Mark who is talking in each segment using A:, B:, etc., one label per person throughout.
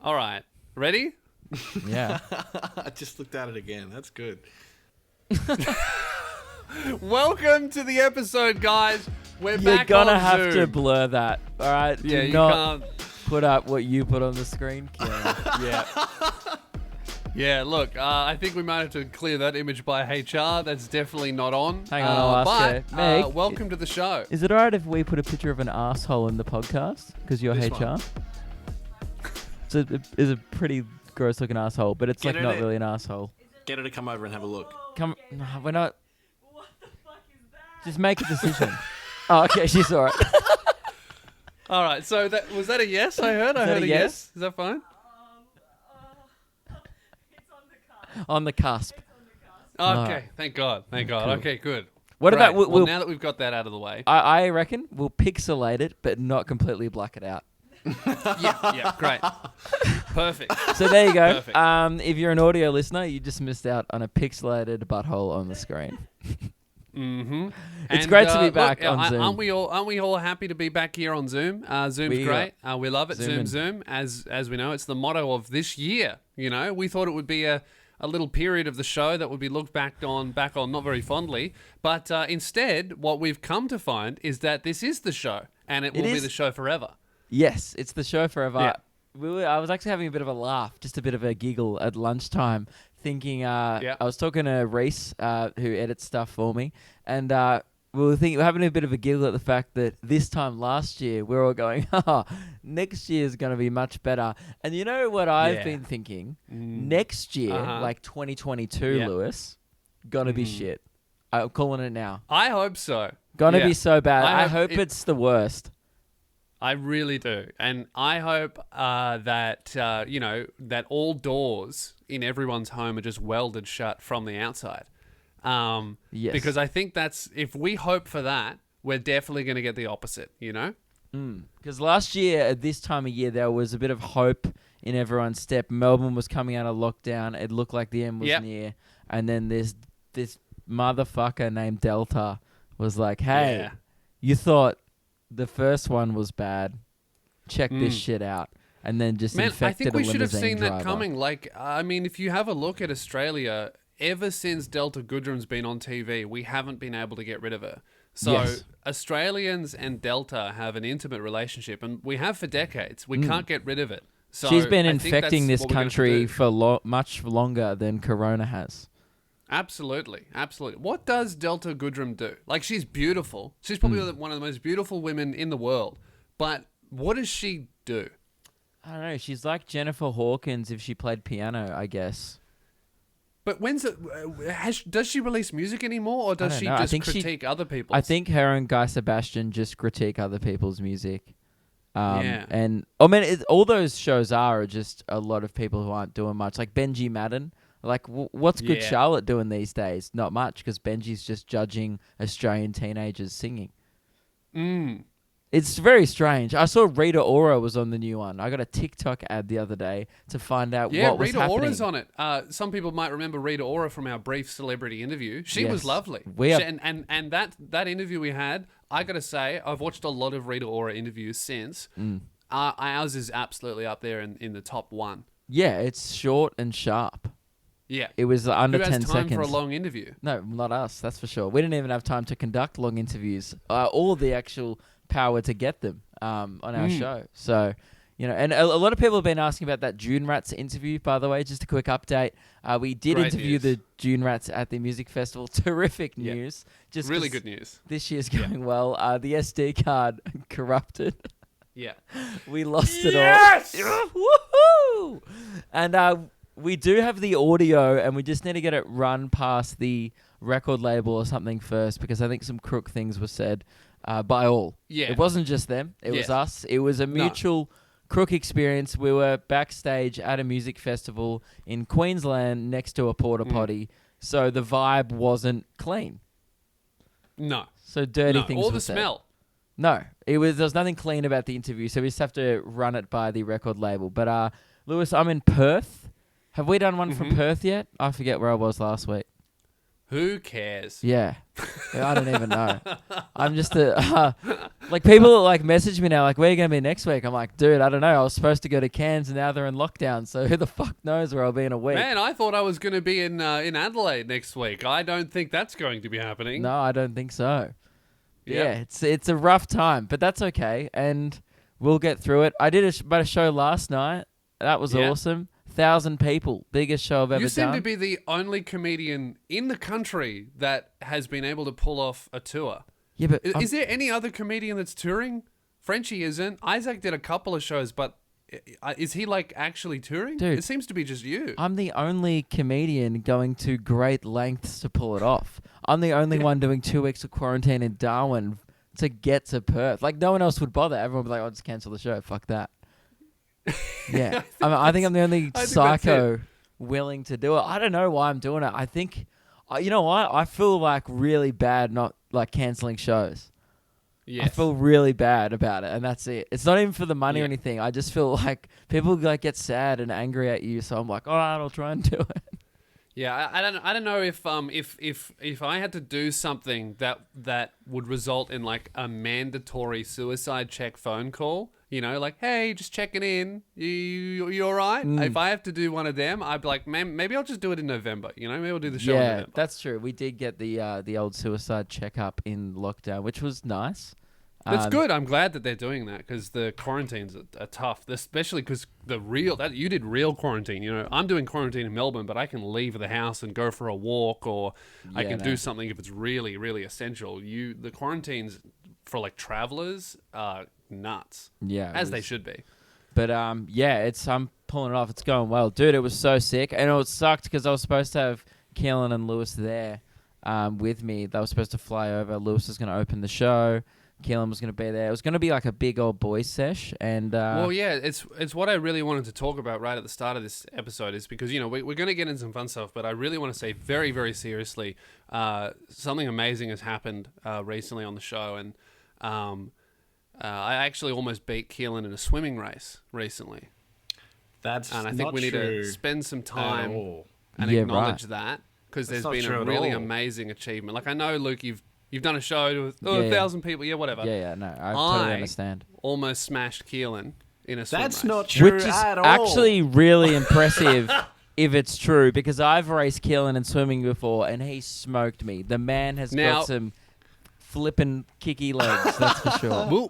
A: All right. Ready?
B: Yeah.
C: I just looked at it again. That's good.
A: Welcome to the episode, guys. We're
B: You're
A: back
B: gonna
A: on
B: have
A: Zoom.
B: to blur that. All right.
A: Yeah,
B: Do
A: you
B: not
A: can't.
B: put up what you put on the screen, Kieran.
A: Yeah. Yeah, look, I think we might have to clear that image by HR. That's definitely not on.
B: Hang on, I'll ask her. Meg,
A: welcome to the show.
B: Is it alright if we put a picture of an asshole in the podcast? Because you're
C: This
B: HR.
C: one.
B: So it is a pretty gross looking asshole, but it's
C: Get
B: like
C: it
B: not
C: in.
B: really an asshole.
C: Get her to come over and have a look.
B: Come, no, we're not. What the fuck is that? Just make a decision. Oh, okay, she's alright.
A: All right, so was that a yes? I heard
B: that
A: a
B: a
A: yes.
B: yes?
A: Is that fine?
B: On the cusp.
A: Okay,
B: Alright.
A: thank God. Thank God.
B: Cool.
A: Okay, good.
B: What
A: Great.
B: about
A: well, now that we've got that out of the way.
B: I reckon we'll pixelate it, but not completely black it out.
A: Yeah, great. Perfect.
B: So there you go.
A: Perfect.
B: If you're an audio listener, you just missed out on a pixelated butthole on the screen.
A: Mm-hmm.
B: It's great to be back on Zoom.
A: Aren't we all happy to be back here on Zoom? Zoom's
B: We
A: great. We love it.
B: Zooming.
A: Zoom. As we know, it's the motto of this year. You know, we thought it would be a little period of the show that would be looked back on not very fondly, but instead, what we've come to find is that this is the show, and it will be the show forever.
B: Yes, it's the show forever.
A: Yeah.
B: I was actually having a bit of a laugh, just a bit of a giggle at lunchtime, thinking. I was talking to Reese, who edits stuff for me, and we were having a bit of a giggle at the fact that this time last year we were all going, next year is going to be much better. And you know what I've been thinking? Next year, like 2022, Lewis, gonna be shit. I'm calling it now.
A: I hope so.
B: Gonna be so bad. I hope
A: it-
B: it's the worst.
A: I really do. And I hope that, that all doors in everyone's home are just welded shut from the outside.
B: Yes.
A: Because I think if we hope for that, we're definitely going to get the opposite, you know?
B: Because last year, at this time of year, there was a bit of hope in everyone's step. Melbourne was coming out of lockdown. It looked like the end was near. And then this motherfucker named Delta was like, hey, you thought the first one was bad. Check this shit out. And then just infected
A: I think we
B: a
A: should have
B: limousine
A: seen
B: driver.
A: that coming. Like, I mean, if you have a look at Australia, ever since Delta Goodrum's been on TV, we haven't been able to get rid of her. So Australians and Delta have an intimate relationship, and we have for decades. We can't get rid of it. So
B: She's been
A: I think
B: infecting
A: that's
B: this
A: what we're gonna have to
B: country
A: do.
B: for much longer than Corona has.
A: Absolutely. What does Delta Goodrum do? Like, she's beautiful. She's probably one of the most beautiful women in the world. But what does she do?
B: I don't know. She's like Jennifer Hawkins if she played piano, I guess.
A: But does she release music anymore, or does she
B: know. I
A: just
B: think
A: critique other people's?
B: I think her and Guy Sebastian just critique other people's music. And I mean, all those shows are just a lot of people who aren't doing much. Like Benji Madden. Like, what's Good Charlotte doing these days? Not much, because Benji's just judging Australian teenagers singing. It's very strange. I saw Rita Ora was on the new one. I got a TikTok ad the other day to find out what was
A: Rita
B: happening.
A: Ora's on it. Some people might remember Rita Ora from our brief celebrity interview. She was lovely. And that interview we had, I got to say, I've watched a lot of Rita Ora interviews since. Ours is absolutely up there in the top one.
B: Yeah, it's short and sharp.
A: Yeah.
B: It was under 10 seconds.
A: Who has time for a long interview?
B: No, not us, that's for sure. We didn't even have time to conduct long interviews or the actual power to get them on our show. So, and a lot of people have been asking about that June Rats interview, by the way. Just a quick update. We did interview the June Rats at the music festival. Terrific news. Just
A: really good news.
B: This year's going well. The SD card corrupted.
A: Yeah.
B: We lost it all. Woohoo! And we do have the audio, and we just need to get it run past the record label or something first, because I think some crook things were said by all. Yeah. It wasn't just them. It was us. It was a mutual crook experience. We were backstage at a music festival in Queensland next to a porta potty, so the vibe wasn't clean.
A: No.
B: So dirty things
A: or
B: were
A: the
B: said.
A: smell.
B: No. There was nothing clean about the interview, so we just have to run it by the record label. But Lewis, I'm in Perth. Have we done one from Perth yet? I forget where I was last week.
A: Who cares?
B: Yeah. I don't even know. I'm just like people like message me now like, where are you going to be next week? I'm like, dude, I don't know. I was supposed to go to Cairns and now they're in lockdown. So who the fuck knows where I'll be in a week?
A: Man, I thought I was going to be in Adelaide next week. I don't think that's going to be happening.
B: No, I don't think so. Yep. Yeah, it's a rough time, but that's okay. And we'll get through it. I did a show last night. That was awesome. 1,000 people. Biggest show I've ever done.
A: You seem to be the only comedian in the country that has been able to pull off a tour.
B: Yeah, but
A: is there any other comedian that's touring? Frenchie isn't. Isaac did a couple of shows, but is he like actually touring?
B: Dude,
A: it seems to be just you.
B: I'm the only comedian going to great lengths to pull it off. I'm the only one doing 2 weeks of quarantine in Darwin to get to Perth. Like, no one else would bother. Everyone would be like, I'll just cancel the show. Fuck that. Yeah. I think I'm the only psycho willing to do it. I don't know why I'm doing it. I think, you know what? I feel like really bad not like cancelling shows.
A: Yes.
B: I feel really bad about it, and that's it. It's not even for the money or anything. I just feel like people like get sad and angry at you, so I'm like, all right, I'll try and do it.
A: Yeah, I don't know if I had to do something that would result in like a mandatory suicide check phone call. You know, like, hey, just checking in. You all right? If I have to do one of them, I'd be like, man, maybe I'll just do it in November. You know, maybe I'll do the show in November.
B: Yeah, that's true. We did get the old suicide checkup in lockdown, which was nice.
A: That's good. I'm glad that they're doing that because the quarantines are tough, especially because you did real quarantine. You know, I'm doing quarantine in Melbourne, but I can leave the house and go for a walk, or I can do something if it's really, really essential. The quarantines for like travelers are nuts. Yeah, as they should be.
B: But I'm pulling it off. It's going well, dude. It was so sick, and it sucked because I was supposed to have Keelan and Lewis there with me. They were supposed to fly over. Lewis was going to open the show. Keelan was going to be there. It was going to be like a big old boys sesh, and
A: well, yeah, it's what I really wanted to talk about right at the start of this episode is because, you know, we're going to get into some fun stuff, but I really want to say very, very seriously, something amazing has happened recently on the show, and I actually almost beat Keelan in a swimming race recently.
C: And
A: I think we need to spend some time and acknowledge that because there's been a really amazing achievement. Like, I know, Luke, You've done a show with 1,000 people. Yeah, whatever.
B: Yeah, no, I totally understand.
A: Almost smashed Keelan in a swim race.
C: That's not true
B: Which is
C: at all.
B: actually really impressive if it's true, because I've raced Keelan in swimming before, and he smoked me. The man has got some flippin' kicky legs, that's for sure.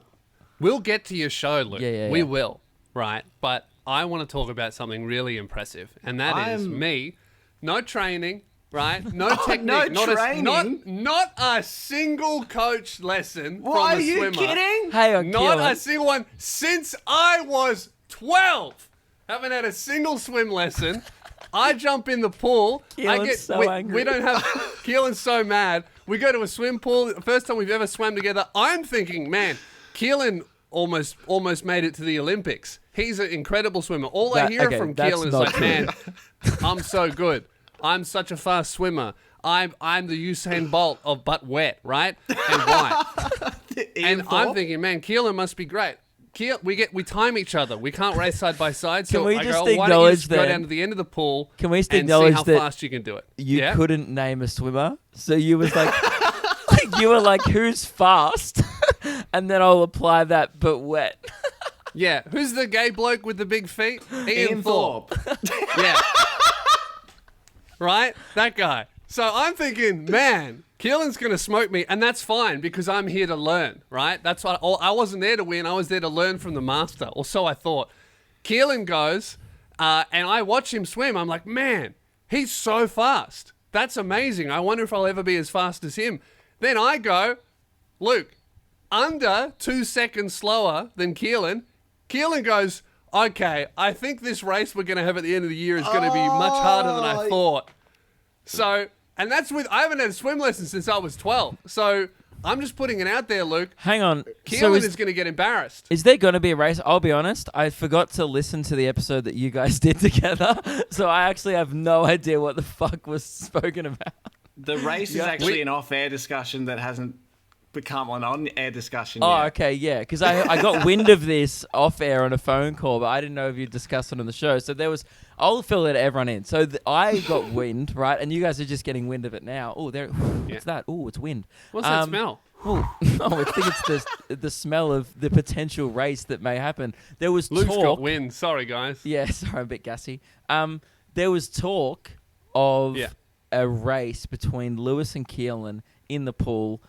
A: We'll get to your show, Luke.
B: Yeah.
A: We will, right? But I want to talk about something really impressive, and that is me. No training. Right? No technique. Not a single coach lesson from a swimmer.
C: Are you kidding?
B: Hey,
A: not a single one since I was 12. Haven't had a single swim lesson. I jump in the pool.
B: Keelan's so angry.
A: We don't have... Keelan's so mad. We go to a swim pool. First time we've ever swam together. I'm thinking, man, Keelan almost made it to the Olympics. He's an incredible swimmer. All I hear from Keelan is like, man, I'm so good. I'm such a fast swimmer. I'm the Usain Bolt of but wet, right? And white. And I'm thinking, man, Keelan must be great. We time each other. We can't race side by side. So I go, why don't you just go down to the end of the pool and see how fast you can do it?
B: You couldn't name a swimmer, so you was like, you were like, who's fast? And then I'll apply that, but wet.
A: Yeah, who's the gay bloke with the big feet? Ian Thorpe. Yeah. Right? That guy. So I'm thinking, man, Keelan's going to smoke me, and that's fine because I'm here to learn, right? That's what I wasn't there to win. I was there to learn from the master, or so I thought. Keelan goes, and I watch him swim. I'm like, man, he's so fast. That's amazing. I wonder if I'll ever be as fast as him. Then I go, Luke, under 2 seconds slower than Keelan. Keelan goes, okay, I think this race we're going to have at the end of the year is going to be much harder than I thought. So, and that's I haven't had a swim lesson since I was 12. So, I'm just putting it out there, Luke.
B: Hang on.
A: Keelan is going to get embarrassed.
B: Is there going to be a race? I'll be honest. I forgot to listen to the episode that you guys did together. So, I actually have no idea what the fuck was spoken about.
C: The race is actually an off-air discussion that hasn't become an on-air discussion
B: Oh,
C: yet.
B: okay, yeah. Because I got wind of this off-air on a phone call, but I didn't know if you discussed it on the show. So I'll fill it everyone in. So I got wind, right? And you guys are just getting wind of it now. Oh, what's that? Oh, it's wind.
A: What's that smell?
B: Oh, I think it's the smell of the potential race that may happen. There was
A: Luke's
B: talk.
A: got wind. Sorry, guys.
B: Yeah, sorry, I'm a bit gassy. There was talk of a race between Lewis and Keelan in the pool.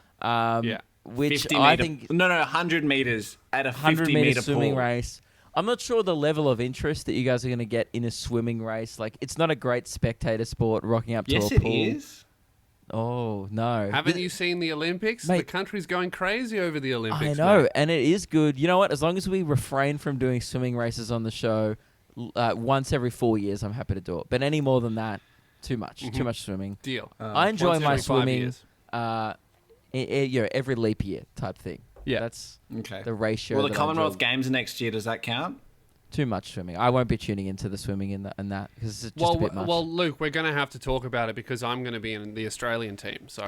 B: Which I think...
C: No, 100 meters at a
B: 100-meter swimming
C: pool.
B: race. I'm not sure the level of interest that you guys are going to get in a swimming race. Like, it's not a great spectator sport rocking up to a pool.
C: Yes, it is.
B: Oh, no.
A: Haven't you seen the Olympics?
B: Mate,
A: the country's going crazy over the Olympics.
B: I know,
A: mate.
B: and it is good. You know what? As long as we refrain from doing swimming races on the show once every 4 years, I'm happy to do it. But any more than that, too much. Mm-hmm. Too much swimming.
A: Deal.
B: I enjoy my swimming
A: years.
B: every leap year type thing.
A: Yeah.
B: That's
C: okay.
B: The ratio.
C: Well, the Commonwealth Games next year, does that count?
B: Too much swimming. I won't be tuning into the swimming in that because it's just a bit much.
A: Well, Luke, we're going to have to talk about it because I'm going to be in the Australian team. So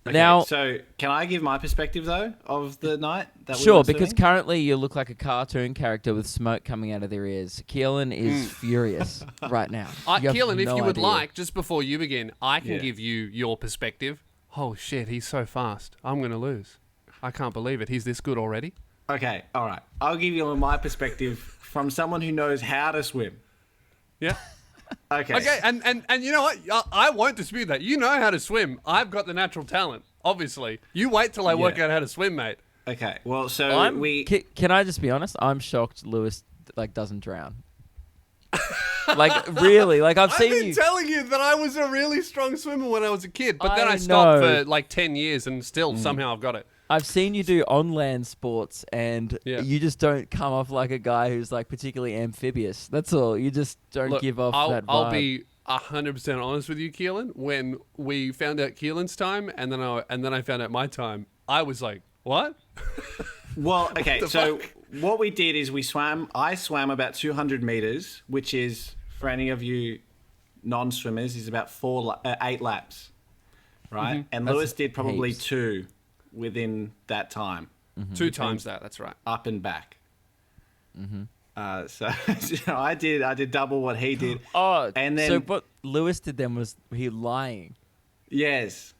C: okay,
B: now,
C: so can I give my perspective though of the night?
B: Sure, because currently you look like a cartoon character with smoke coming out of their ears. Keelan is furious right now.
A: Keelan, if you would like, just before you begin, I can give you your perspective. Oh shit, he's so fast. I'm going to lose. I can't believe it. He's this good already.
C: Okay, all right. I'll give you my perspective from someone who knows how to swim.
A: Yeah.
C: Okay.
A: Okay, and you know what? I won't dispute that. You know how to swim. I've got the natural talent, obviously. You wait till I work out how to swim, mate.
C: Okay, well, so
B: Can I just be honest? I'm shocked Lewis doesn't drown. Really, I've seen you.
A: I've been telling you that I was a really strong swimmer when I was a kid, but then I stopped for 10 years and still somehow I've got it.
B: I've seen you do on-land sports, and you just don't come off like a guy who's particularly amphibious. That's all. You just don't give off that vibe.
A: I'll be 100% honest with you, Keelan. When we found out Keelan's time, and then I found out my time, I was like, "What?"
C: Well, okay. So what we did is I swam about 200 meters, which is for any of you non-swimmers is about 8 laps, right? Mm-hmm. And Lewis did probably heaps. 2. Within that time.
A: Mm-hmm. 2 times that, that's right.
C: Up and back.
B: Mm-hmm.
C: So I did double what he did.
B: Oh, and then so what Lewis did then was he lying?
C: Yes.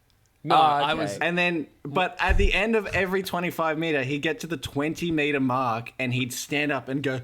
A: No, I was.
C: And then, but at the end of every 25 meter, he'd get to the 20 meter mark and he'd stand up and go.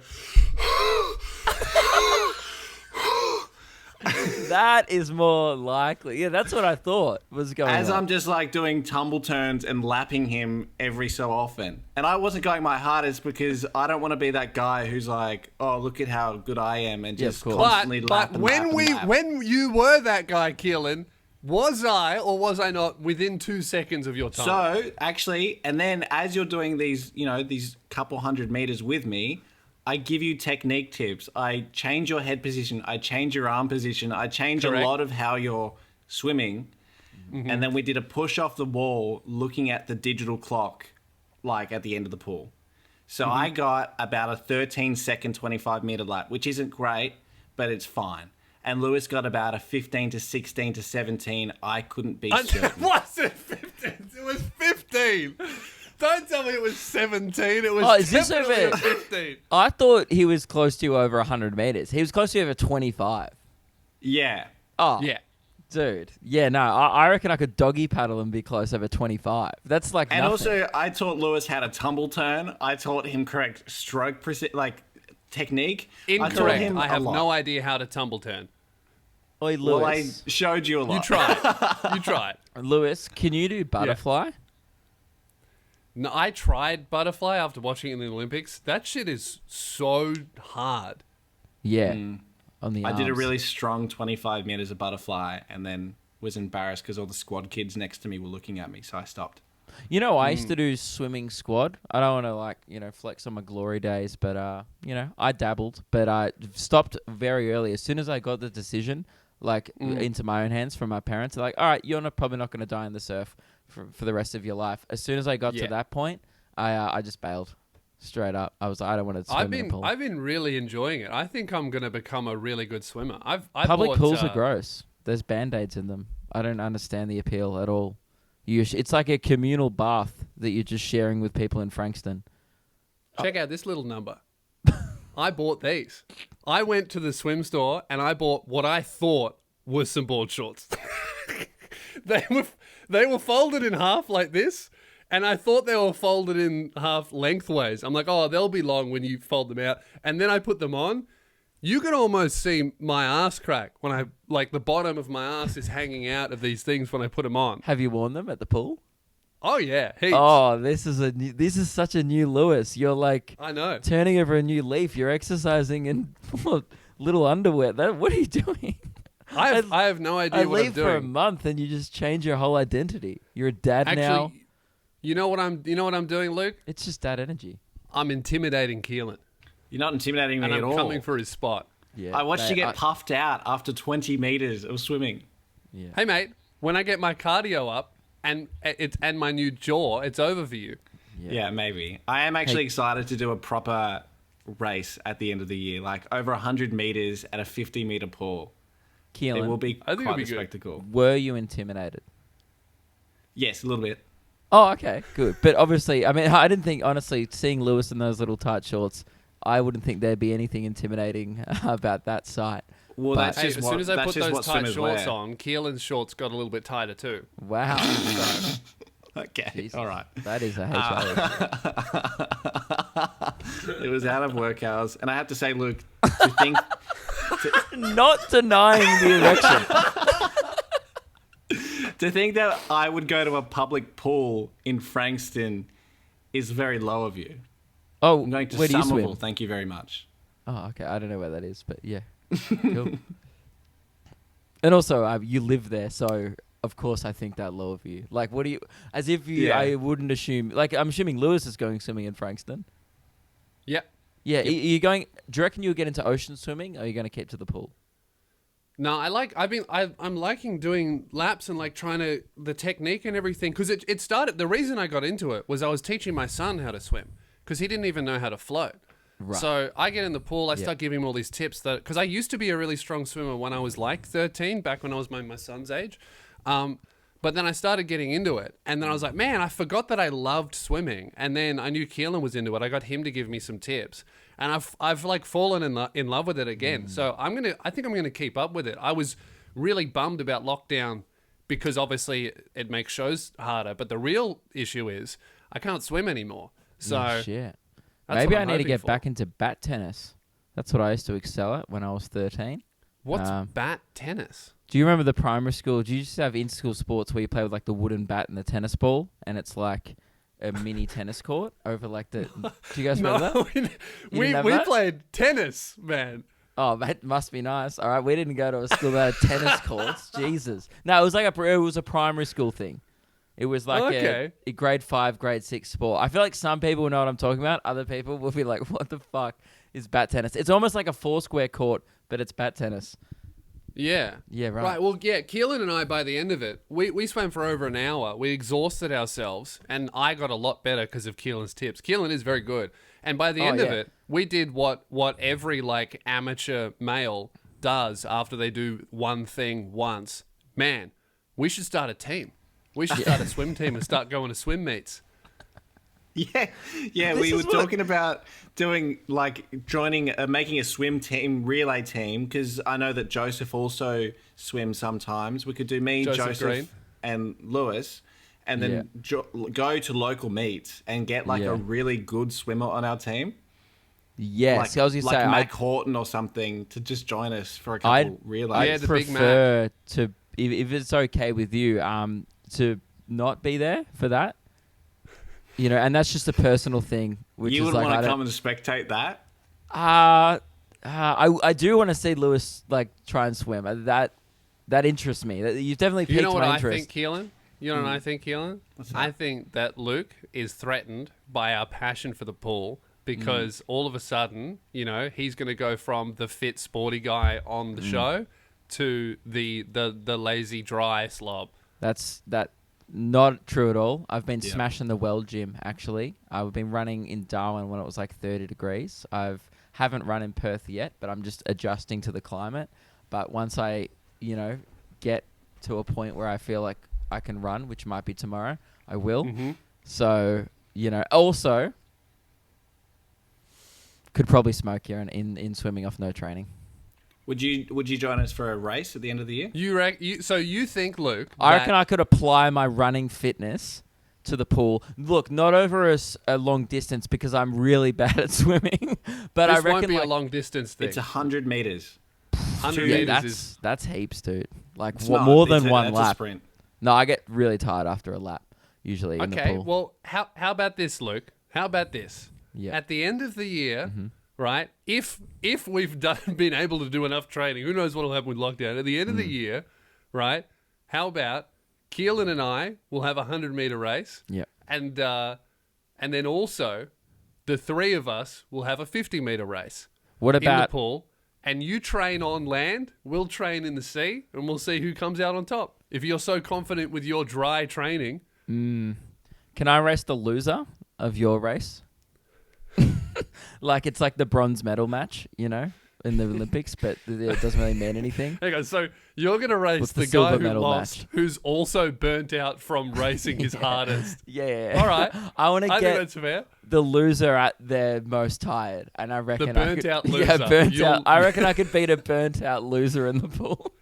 B: That is more likely. Yeah, that's what I thought was going on.
C: As I'm just doing tumble turns and lapping him every so often. And I wasn't going my hardest because I don't want to be that guy who's like, oh, look at how good I am and just constantly lap and lap and lap.
A: When you were that guy, Keelan, was I or was I not within 2 seconds of your time?
C: So, actually, and then as you're doing these, these couple 100 meters with me, I give you technique tips. I change your head position. I change your arm position. I change a lot of how you're swimming. Mm-hmm. And then we did a push off the wall looking at the digital clock, at the end of the pool. So I got about a 13-second 25-meter lap, which isn't great, but it's fine. And Lewis got about a 15 to 16 to 17. I couldn't be certain.
A: Was it 15? It was 15. Don't tell me it was 17. It was definitely 15.
B: I thought he was close to over 100 meters. He was close to over 25.
C: Yeah.
B: Oh. Yeah. Dude. Yeah, no, I reckon I could doggy paddle and be close over 25. That's nothing.
C: And also, I taught Lewis how to tumble turn. I taught him correct stroke technique.
A: Incorrect. I have no idea how to tumble turn.
B: Oi, Lewis.
C: Well, I showed you a lot.
A: You tried.
B: Lewis, can you do butterfly?
A: Yeah. No, I tried butterfly after watching it in the Olympics. That shit is so hard.
B: Yeah. On the arms.
C: I did a really strong 25 meters of butterfly and then was embarrassed because all the squad kids next to me were looking at me, so I stopped.
B: I used to do swimming squad. I don't want to flex on my glory days, but I dabbled, but I stopped very early. As soon as I got the decision into my own hands from my parents, they're like, all right, you're probably not going to die in the surf for the rest of your life. As soon as I got to that point, I just bailed straight up. I was like, I don't want to swim in a pool.
A: I've been really enjoying it. I think I'm going to become a really good swimmer. Public
B: pools are gross. There's Band-Aids in them. I don't understand the appeal at all. It's like a communal bath that you're just sharing with people in Frankston.
A: Check out this little number. I bought these. I went to the swim store and I bought what I thought was some board shorts. They were folded in half like this, and I thought they were folded in half lengthways. I'm like, oh, they'll be long when you fold them out. And then I put them on. You can almost see my ass crack when the bottom of my ass is hanging out of these things when I put them on.
B: Have you worn them at the pool?
A: Oh yeah, heaps.
B: Oh, this is such a new Lewis. You're like,
A: I know,
B: turning over a new leaf. You're exercising in little underwear. What are you doing?
A: I have no idea what I'm doing.
B: I leave for a month and you just change your whole identity. You're a dad now.
A: You know what I'm doing, Luke?
B: It's just dad energy.
A: I'm intimidating Keelan.
C: You're not intimidating me
A: at all.
C: I'm
A: coming for his spot.
C: Yeah, I watched you get puffed out after 20 meters of swimming.
B: Yeah.
A: Hey mate, when I get my cardio up and my new jaw, it's over for you.
C: Yeah, maybe. I am actually excited to do a proper race at the end of the year, like over 100 meters at a 50-meter pool.
B: Keelan,
C: it will be quite a spectacle.
B: Were you intimidated?
C: Yes, a little bit.
B: Oh, okay, good. But obviously, I mean, I didn't think, honestly, seeing Lewis in those little tight shorts, I wouldn't think there'd be anything intimidating about that sight.
C: Well,
A: as soon as I put those tight shorts on, Keelan's shorts got a little bit tighter too.
B: Wow.
C: Okay,
B: Jesus.
C: all right.
B: That is a HR.
C: It was out of work hours. And I have to say, Luke, to think...
B: Not denying the erection.
C: To think that I would go to a public pool in Frankston is very low of you.
B: Oh,
C: I'm going to
B: where do you
C: Somerville.
B: swim?
C: Thank you very much.
B: Oh, okay. I don't know where that is, but yeah. Cool. And also, you live there, so of course I think that low of you. Like, what do you... As if you... Yeah. I wouldn't assume... Like, I'm assuming Lewis is going swimming in Frankston.
A: Yep.
B: Yeah, yep. Are you going... Do you reckon you'll get into ocean swimming, or are you going to keep to the pool?
A: No, I'm liking doing laps and like trying to... The technique and everything. Because it started... The reason I got into it was I was teaching my son how to swim. Because he didn't even know how to float. Right. So I get in the pool, I start giving him all these tips because I used to be a really strong swimmer when I was like 13, back when I was my son's age. But then I started getting into it, and then I was like, man, I forgot that I loved swimming. And then I knew Keelan was into it. I got him to give me some tips, and I've like fallen in love with it again. So I think I'm gonna keep up with it. I was really bummed about lockdown because obviously it makes shows harder, but the real issue is I can't swim anymore. So
B: shit. Maybe I need to get back into bat tennis. That's what I used to excel at when I was 13.
A: What's bat tennis?
B: Do you remember the primary school? Do you just have in-school sports where you play with like the wooden bat and the tennis ball, and it's like a mini tennis court over like the... Do you guys remember that?
A: We played tennis, man.
B: Oh, that must be nice. All right, we didn't go to a school that had tennis courts. Jesus. No, it was a primary school thing. It was like a grade 5, grade 6 sport. I feel like some people will know what I'm talking about. Other people will be like, what the fuck is bat tennis? It's almost like a 4-square court, but it's bat tennis.
A: Yeah.
B: Yeah, right.
A: Right, well, yeah, Keelan and I, by the end of it, we swam for over an hour. We exhausted ourselves, and I got a lot better because of Keelan's tips. Keelan is very good. And by the end of it, we did what every, like, amateur male does after they do one thing once. Man, we should start a team. We should start a swim team and start going to swim meets.
C: Yeah. We were talking about doing making a swim team, relay team, because I know that Joseph also swims sometimes. We could do Joseph Green, and Lewis, and then go to local meets and get a really good swimmer on our team.
B: Yes, I was going to say
C: Matt Horton or something to just join us for a couple relays.
B: I'd prefer to, if it's okay with you, to not be there for that, and that's just a personal thing. Which
C: you
B: is
C: wouldn't
B: like,
C: want to come and spectate that.
B: I do want to see Lewis try and swim. That interests me. You've definitely piqued my interest.
A: I think, Keelan? You know what I think, Keelan? I think that Luke is threatened by our passion for the pool because all of a sudden, he's going to go from the fit, sporty guy on the show to the lazy, dry slob.
B: That's not true at all. I've been smashing the well gym, actually. I've been running in Darwin when it was like 30 degrees. Haven't run in Perth yet, but I'm just adjusting to the climate. But once I, get to a point where I feel like I can run, which might be tomorrow. I will.
A: Mm-hmm.
B: So, also could probably smoke you in swimming off no training.
C: Would you join us for a race at the end of the year?
A: So you think, Luke?
B: I reckon I could apply my running fitness to the pool. Look, not over a long distance because I'm really bad at swimming. But
A: this
B: I reckon
A: won't be a long distance thing.
C: It's 100 meters.
A: 100 meters
B: that's heaps, dude. Like
C: more
B: than one
C: that's
B: lap.
C: A sprint.
B: No, I get really tired after a lap usually in the pool.
A: Okay, well, how about this, Luke? How about this?
B: Yeah.
A: At the end of the year, right? If we've been able to do enough training, who knows what will happen with lockdown? At the end of the year, right? How about Keelan and I will have a 100-meter race?
B: Yeah.
A: And then also, the three of us will have a 50-meter race.
B: What about
A: in the pool? And you train on land, we'll train in the sea, and we'll see who comes out on top. If you're so confident with your dry training.
B: Can I race the loser of your race? Like it's like the bronze medal match, in the Olympics, but it doesn't really mean anything.
A: Hang on, so you're going to race the guy who lost, who's also burnt out from racing his hardest.
B: Yeah.
A: All right.
B: I
A: think that's fair.
B: The loser at their most tired, and I reckon
A: the burnt out loser.
B: Yeah, burnt out. I reckon I could beat a burnt out loser in the pool.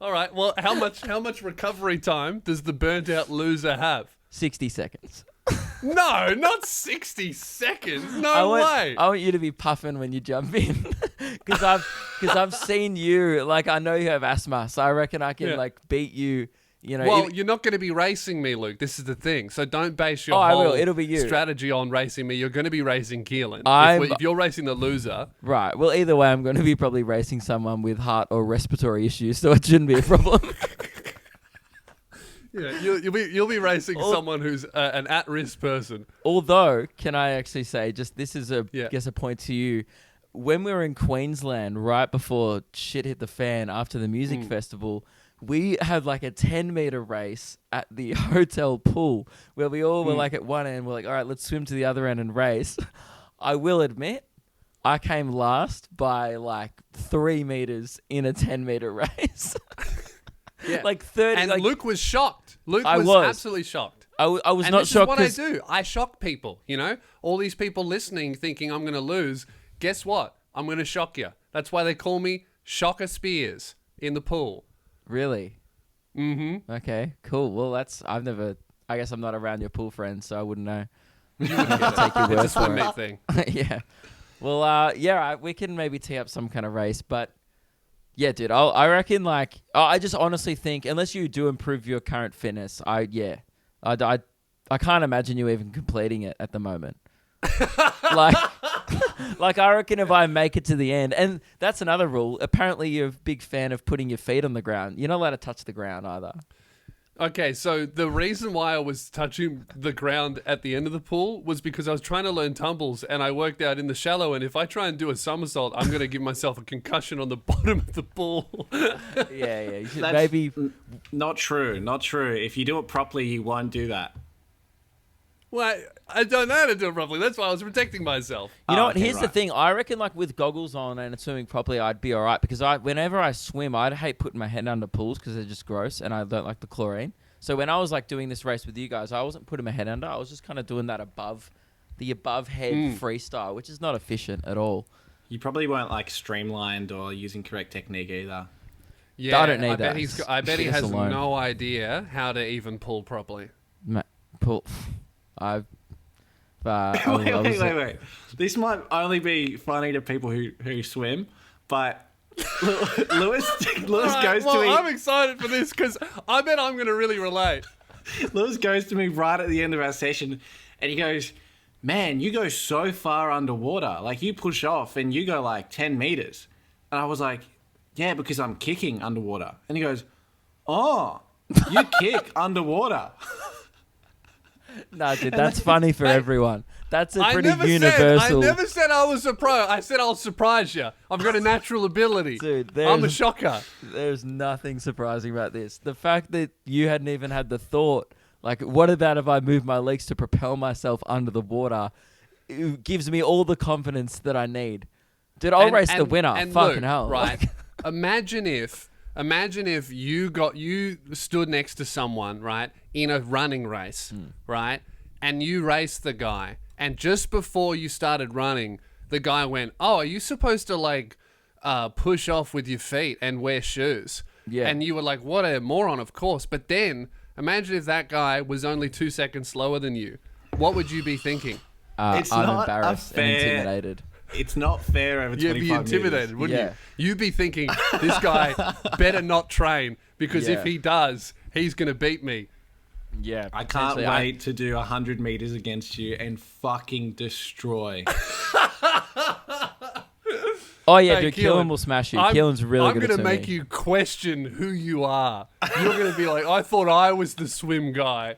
A: All right. Well, how much recovery time does the burnt out loser have?
B: 60 seconds.
A: No, not 60 seconds. No way.
B: I want you to be puffing when you jump in, because I've seen you. Like I know you have asthma, so I reckon I can beat you.
A: Well, you're not going to be racing me, Luke. This is the thing. So don't base your whole
B: It'll be you.
A: strategy on racing me. You're going to be racing Keelan. If you're racing the loser.
B: Right. Well, either way, I'm going to be probably racing someone with heart or respiratory issues, so it shouldn't be a problem.
A: Yeah, you'll be racing someone who's an at-risk person.
B: Although, can I actually say, just this is a point to you. When we were in Queensland, right before shit hit the fan after the music festival, we had like a 10-meter race at the hotel pool where we all were like at one end. We're like, all right, let's swim to the other end and race. I will admit, I came last by like 3 meters in a 10-meter race.
A: Yeah.
B: Like 30.
A: And Luke was shocked. Luke was absolutely shocked.
B: I was
A: and
B: not
A: this
B: shocked.
A: This is what I do. I shock people, All these people listening thinking I'm going to lose. Guess what? I'm going to shock you. That's why they call me Shocker Spears in the pool.
B: Really?
A: Mm-hmm.
B: Okay, cool. Well, I guess I'm not around your pool friends, so I wouldn't know.
A: You wouldn't get take your word it's a swim meet thing.
B: Yeah. Well, we can maybe tee up some kind of race, but yeah, dude, I reckon I just honestly think unless you do improve your current fitness, I can't imagine you even completing it at the moment. Like I reckon if I make it to the end, and that's another rule. Apparently, you're a big fan of putting your feet on the ground. You're not allowed to touch the ground either.
A: Okay, so the reason why I was touching the ground at the end of the pool was because I was trying to learn tumbles, and I worked out in the shallow, and if I try and do a somersault, I'm going to give myself a concussion on the bottom of the pool.
B: Yeah. You should
C: That's not true. Not true. If you do it properly, you won't do that.
A: Well, I don't know how to do it properly. That's why I was protecting myself.
B: You know what? Here's the thing. I reckon with goggles on and swimming properly, I'd be all right because whenever I swim, I'd hate putting my head under pools because they're just gross and I don't like the chlorine. So when I was doing this race with you guys, I wasn't putting my head under. I was just kind of doing that above head freestyle, which is not efficient at all.
C: You probably weren't streamlined or using correct technique either.
A: Yeah,
B: I don't need that.
A: I bet he has no idea how to even pull properly.
B: Pull.
C: Wait. This might only be funny to people who swim, but Lewis goes to me.
A: I'm excited for this because I bet I'm going to really relate.
C: Lewis goes to me right at the end of our session, and he goes, "Man, you go so far underwater. Like you push off and you go 10 meters." And I was like, "Yeah, because I'm kicking underwater." And he goes, "Oh, you kick underwater."
B: No, dude, that's funny for everyone. That's a pretty
A: I
B: universal.
A: never said I was a pro. I said I'll surprise you. I've got a natural ability.
B: Dude,
A: I'm a shocker.
B: There's nothing surprising about this. The fact that you hadn't even had the thought, what about if I move my legs to propel myself under the water? It gives me all the confidence that I need. Dude, I'll race the winner. Fucking hell.
A: Right. Imagine if Imagine if you stood next to someone, right, in a running race, right, and you raced the guy, and just before you started running, the guy went, "Oh, are you supposed to like push off with your feet and wear shoes?"
B: Yeah.
A: And you were like, "What a moron!" Of course, but then imagine if that guy was only 2 seconds slower than you. What would you be thinking?
C: It's
B: I'm
C: not
B: embarrassed and intimidated.
C: It's not fair over 25
A: You'd be intimidated,
C: meters.
A: wouldn't you? You'd be thinking, this guy better not train because if he does, he's going to beat me.
B: Yeah.
C: I can't wait to do 100 meters against you and fucking destroy.
B: Oh, yeah, dude, Keelan will smash you. Keelan's really good at
A: I'm going to make you question who you are. You're going to be like, I thought I was the swim guy.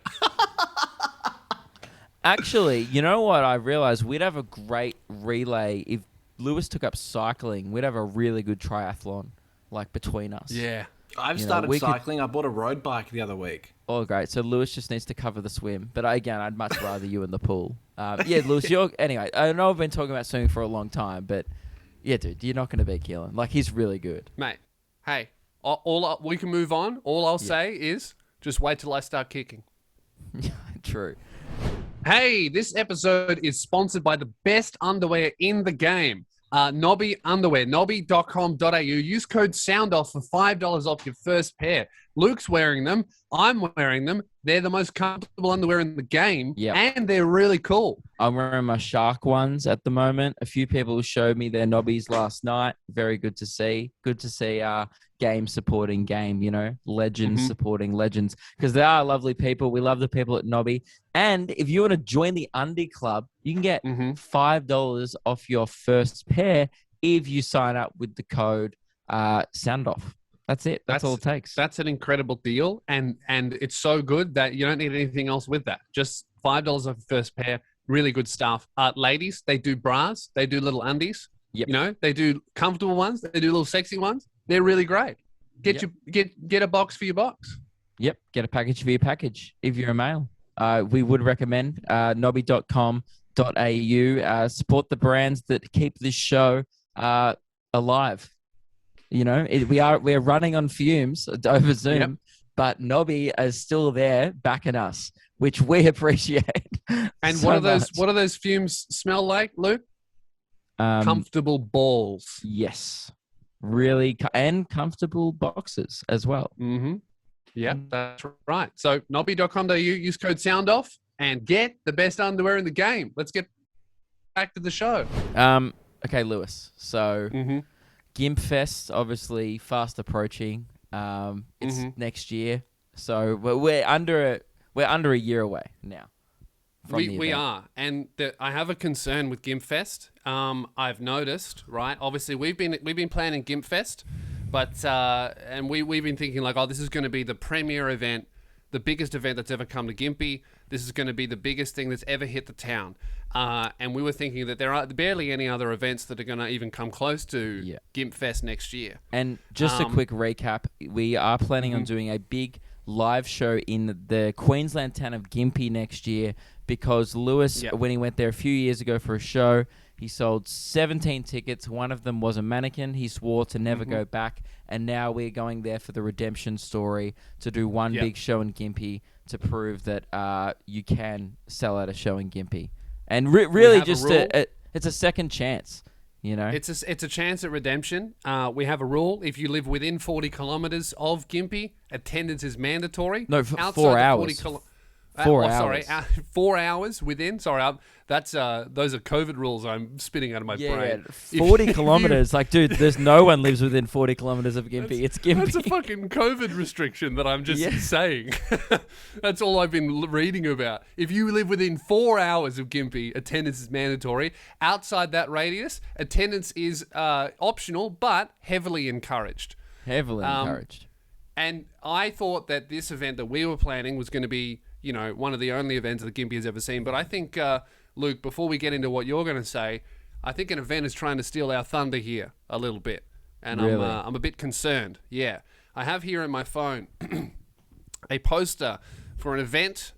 B: Actually, you know what I realized? We'd have a great relay if Lewis took up cycling. We'd have a really good triathlon, like, between us.
A: Yeah.
C: I've started cycling. I bought a road bike the other week.
B: Oh, great. So Lewis just needs to cover the swim. But again, I'd much rather you in the pool. Yeah, Lewis, anyway, I know I've been talking about swimming for a long time, but yeah, dude, you're not going to beat Keelan. Like, he's really good.
A: Mate, hey, we can move on. All I'll say is just wait till I start kicking.
B: True.
A: Hey, this episode is sponsored by the best underwear in the game. Nobby Underwear, nobby.com.au. Use code SOUNDOFF for $5 off your first pair. Luke's wearing them. I'm wearing them. They're the most comfortable underwear in the game, and they're really cool.
B: I'm wearing my Shark ones at the moment. A few people showed me their Nobbies last night. Very good to see. Good to see game supporting game, legends supporting legends, because they are lovely people. We love the people at Nobby. And if you want to join the Undie Club, you can get $5 off your first pair if you sign up with the code SOUNDOFF. That's it. That's all it takes.
A: That's an incredible deal. And it's so good that you don't need anything else with that. Just $5 off your first pair. Really good stuff. Ladies, they do bras. They do little undies.
B: Yep.
A: They do comfortable ones. They do little sexy ones. They're really great. Get a box for your box.
B: Yep. Get a package for your package if you're a male. We would recommend nobby.com.au. Support the brands that keep this show alive. We're running on fumes over Zoom, but Nobby is still there backing us, which we appreciate.
A: And
B: so
A: what do those fumes smell like, Luke? Comfortable balls.
B: Yes. Really, and comfortable boxes as well.
A: Mm-hmm. Yeah, that's right. So nobby.com.au, use code SOUNDOFF and get the best underwear in the game. Let's get back to the show.
B: Okay, Lewis. So GIMP Fest, obviously fast approaching. It's next year. So we're under a year away now.
A: We are, and I have a concern with GIMP Fest. I've noticed, right? Obviously, we've been planning GIMP Fest, but and we've been thinking like, oh, this is going to be the premier event, the biggest event that's ever come to Gympie. This is going to be the biggest thing that's ever hit the town. And we were thinking that there are barely any other events that are going to even come close to GIMP Fest next year.
B: And just a quick recap, we are planning on doing a big live show in the Queensland town of Gympie next year, because Lewis, when he went there a few years ago for a show, he sold 17 tickets. One of them was a mannequin. He swore to never go back. And now we're going there for the redemption story to do one big show in Gympie to prove that you can sell out a show in Gympie. And really just it's a second chance.
A: It's a chance at redemption. We have a rule: if you live within 40 kilometers of Gympie, attendance is mandatory.
B: No, 4 hours. 4 hours.
A: Sorry, 4 hours within. Sorry, those are COVID rules I'm spitting out of my brain.
B: 40 kilometers. Like, dude, there's no one lives within 40 kilometers of Gympie. It's Gympie.
A: That's a fucking COVID restriction that I'm just saying. That's all I've been reading about. If you live within 4 hours of Gympie, attendance is mandatory. Outside that radius, attendance is optional, but heavily encouraged.
B: Heavily encouraged.
A: And I thought that this event that we were planning was going to be, one of the only events that Gympie has ever seen. But I think, Luke, before we get into what you're going to say, I think an event is trying to steal our thunder here a little bit. And really? I'm a bit concerned. Yeah. I have here in my phone a poster for an event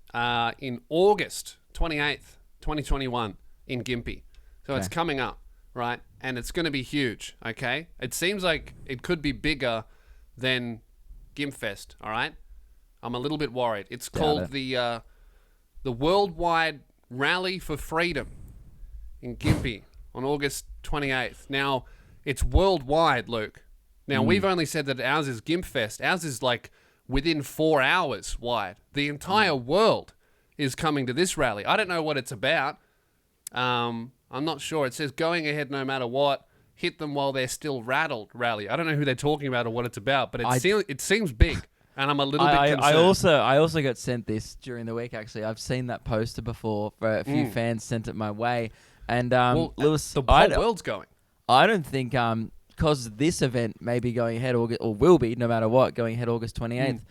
A: in August 28th, 2021 in Gympie. So it's coming up, right? And it's going to be huge, okay? It seems like it could be bigger than GIMPFest, all right? I'm a little bit worried. It's called the Worldwide Rally for Freedom in Gympie on August 28th. Now, it's worldwide, Luke. Now, we've only said that ours is GIMPFest. Ours is like within 4 hours wide. The entire world is coming to this rally. I don't know what it's about. I'm not sure. It says going ahead no matter what. Hit them while they're still rattled rally. I don't know who they're talking about or what it's about, but it seems big, and I'm a little bit concerned.
B: I also got sent this during the week, actually. I've seen that poster before. A few fans sent it my way. And Lewis,
A: the whole world's going.
B: I don't think because this event may be going ahead or will be no matter what going ahead August 28th.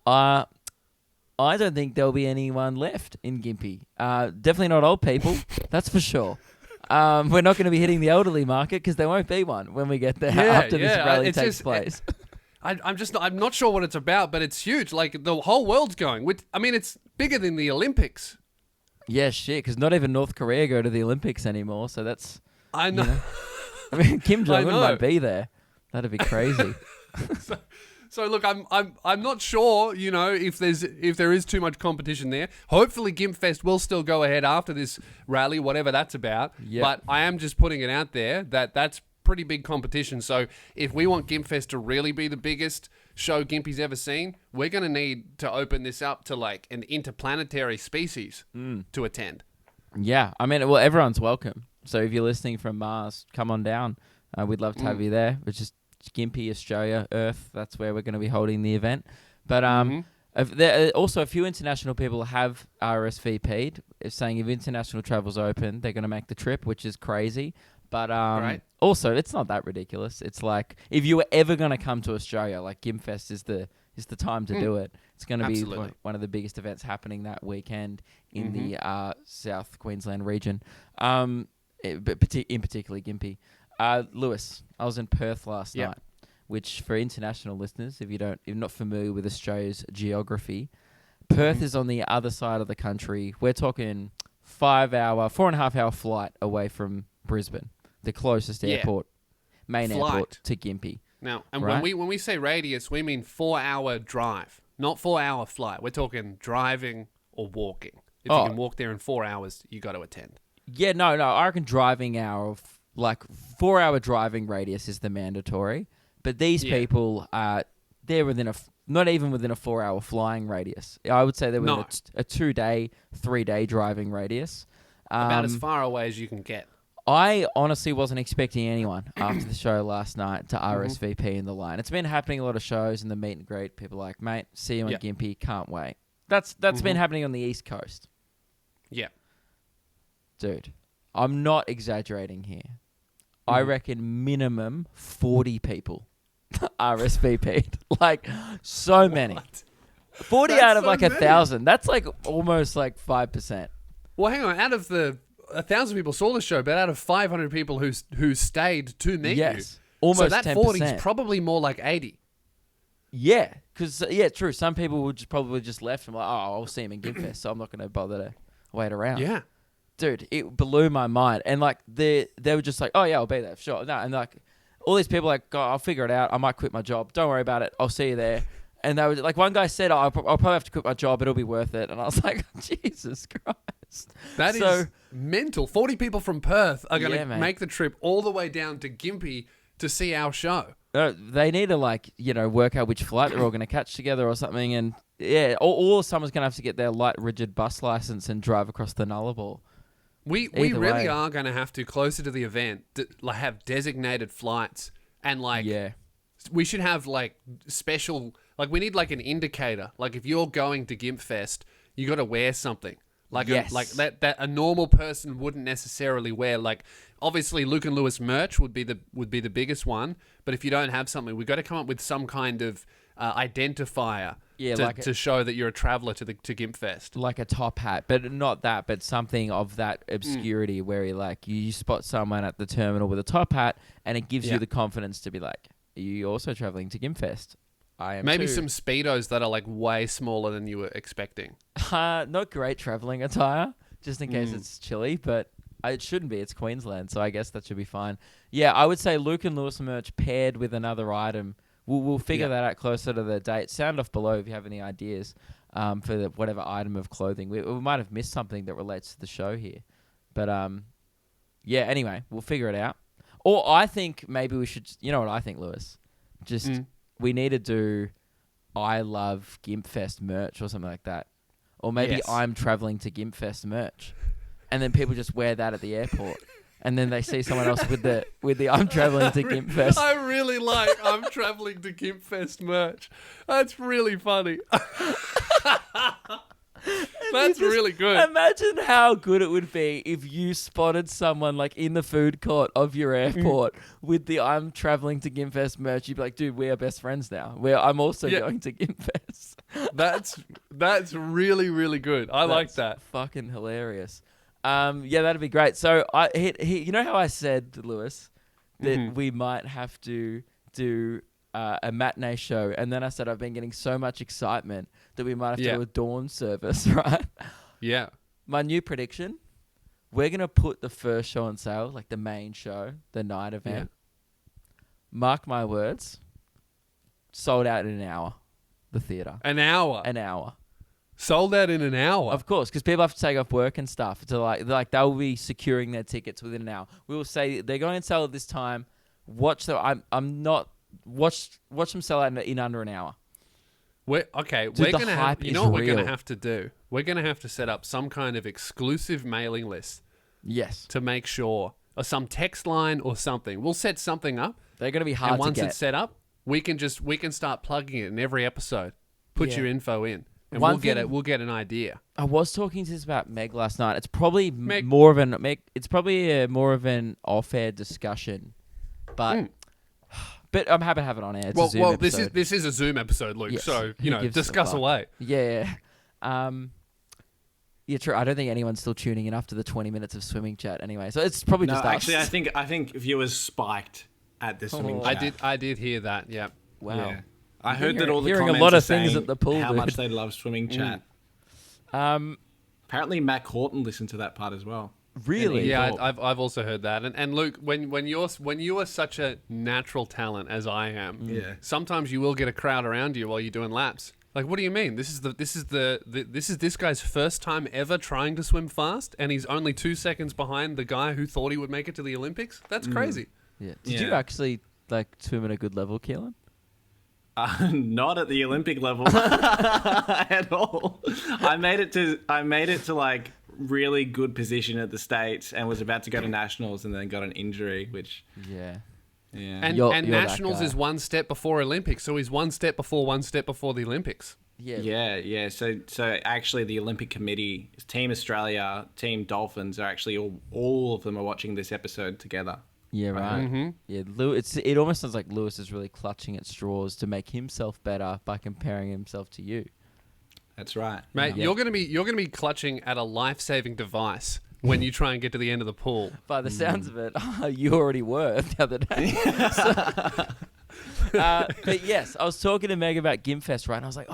B: I don't think there'll be anyone left in Gympie. Definitely not old people, that's for sure. We're not going to be hitting the elderly market because there won't be one when we get there after this rally takes place.
A: I'm not sure what it's about, but it's huge. Like the whole world's going. It's bigger than the Olympics.
B: Yeah, shit. Because not even North Korea go to the Olympics anymore. So that's.
A: I know.
B: You know I mean, Kim Jong Un might be there. That'd be crazy.
A: So look, I'm not sure, if there is too much competition there. Hopefully GIMPFest will still go ahead after this rally, whatever that's about. Yep. But I am just putting it out there that that's pretty big competition. So if we want GIMPFest to really be the biggest show Gympie's ever seen, we're going to need to open this up to like an interplanetary species to attend.
B: Yeah, everyone's welcome. So if you're listening from Mars, come on down. We'd love to have you there. It's just Gympie, Australia, Earth. That's where we're going to be holding the event. But there are also a few international people have RSVP'd, saying if international travel's open, they're going to make the trip, which is crazy. But also, it's not that ridiculous. It's like if you were ever going to come to Australia, like GIMPFest is the time to do it. It's going to be one of the biggest events happening that weekend in the South Queensland region, in particular Gympie. Lewis, I was in Perth last night, which for international listeners, if you're not familiar with Australia's geography, Perth is on the other side of the country. We're talking 4.5 hour flight away from Brisbane, the closest airport, airport to Gympie.
A: Now, and when we say radius, we mean 4 hour drive, not 4 hour flight. We're talking driving or walking. If you can walk there in 4 hours, you got to attend.
B: Yeah, no. I reckon driving hour of 4 hour driving radius is the mandatory. But these people they're not even within a 4 hour flying radius. I would say they're within a 2 day, 3 day driving radius.
A: About as far away as you can get.
B: I honestly wasn't expecting anyone after the show last night to RSVP in the line. It's been happening a lot of shows in the meet and greet. People are like, mate, see you in Gympie, can't wait. That's been happening on the East Coast. Yeah. Dude, I'm not exaggerating here. I reckon minimum 40 people RSVP'd. Like, so many. 40 out of 1,000. That's almost 5%.
A: Well, hang on. Out of the 1,000 people saw the show, but out of 500 people who stayed to meet you,
B: almost
A: so that
B: 10%.
A: 40 is probably more like 80.
B: Yeah, because true. Some people would probably just left and I'll see him in GIMPFest, so I'm not going to bother to wait around.
A: Yeah,
B: dude, it blew my mind. And they were just like, oh yeah, I'll be there, sure. No, and all these people oh, I'll figure it out. I might quit my job. Don't worry about it. I'll see you there. And they were one guy said, I'll probably have to quit my job. It'll be worth it. And I was like, Jesus Christ.
A: That is mental. 40 people from Perth are going to make the trip all the way down to Gympie to see our show.
B: They need to work out which flight they're all going to catch together or something. And or someone's going to have to get their light rigid bus license and drive across the Nullarbor.
A: We really are going to have to, closer to the event, have designated flights and we should have special, we need an indicator. If you're going to GIMPFest, you got to wear something. That a normal person wouldn't necessarily wear. Obviously Luke and Lewis merch would be the biggest one, but if you don't have something, we've got to come up with some kind of identifier to show that you're a traveller to GIMPFest. Like a top hat, but not that, but something of that obscurity where you spot someone at the terminal with a top hat and it gives you the confidence to be like, are you also travelling to GIMPFest? I am Maybe
B: too.
A: Some Speedos that are way smaller than you were expecting.
B: Not great travelling attire, just in case it's chilly, but it shouldn't be. It's Queensland, so I guess that should be fine. Yeah, I would say Luke and Lewis merch paired with another item we'll figure that out closer to the date. Sound off below if you have any ideas for whatever item of clothing. We might have missed something that relates to the show here. But anyway, we'll figure it out. Or I think maybe we should, you know what I think, Lewis? We need to do I Love Gimpfest merch or something like that. Or maybe I'm traveling to Gimpfest merch. And then people just wear that at the airport. And then they see someone else with the I'm traveling to Gimpfest.
A: I really like I'm traveling to Gimpfest merch. That's really funny. That's really good.
B: Imagine how good it would be if you spotted someone like in the food court of your airport with the I'm traveling to Gimpfest merch. You'd be like, dude, we are best friends now. I'm also going to Gimpfest.
A: That's really, really good. I like that.
B: Fucking hilarious. That'd be great. So you know how I said, Lewis, that we might have to do a matinee show, and then I said I've been getting so much excitement that we might have to do a dawn service, right?
A: Yeah.
B: My new prediction, we're going to put the first show on sale, like the main show, the night event. Yeah. Mark my words, sold out in an hour, the theatre.
A: An hour?
B: An hour.
A: Sold out in an hour?
B: Of course, because people have to take off work and stuff. To they'll be securing their tickets within an hour. We will say they're going on sale at this time. Watch them sell out in under an hour.
A: We're gonna have. You know what we're gonna have to do? We're gonna have to set up some kind of exclusive mailing list.
B: Yes.
A: To make sure, or some text line or something. We'll set something up.
B: They're gonna be hard to get.
A: And once it's set up, we can start plugging it in every episode. Put your info in, and we'll get an idea. I was talking to this about Meg last night. It's probably more of an off-air discussion, but. But I'm happy to have it on air. It's a Zoom episode. This is a Zoom episode, Luke. Yes. So discuss away. Yeah. True. I don't think anyone's still tuning in after the 20 minutes of swimming chat anyway. So it's probably just us. Actually, I think viewers spiked at the swimming chat. I did hear that. Yeah. Wow. Yeah. I heard that all the comments a lot of things at the pool. How much they love swimming chat. Apparently, Matt Horton listened to that part as well. Really? Yeah, I've also heard that. And Luke, when you are such a natural talent as I am, sometimes you will get a crowd around you while you're doing laps. Like, what do you mean? This is this guy's first time ever trying to swim fast, and he's only 2 seconds behind the guy who thought he would make it to the Olympics. That's crazy. Yeah. Did you actually swim at a good level, Keelan? Not at the Olympic level at all. I made it to like really good position at the States and was about to go to nationals and then got an injury, which and you're nationals is one step before Olympics, so he's one step before the Olympics. Yeah. So actually the Olympic Committee, Team Australia, Team Dolphins are actually all of them are watching this episode together. Yeah, right. Mm-hmm. Yeah, it almost sounds like Lewis is really clutching at straws to make himself better by comparing himself to you. That's right, mate. Yeah. You're gonna be clutching at a life-saving device when you try and get to the end of the pool. By the sounds of it, you already were the other day. But yes, I was talking to Meg about Gimpfest, right? And I was like,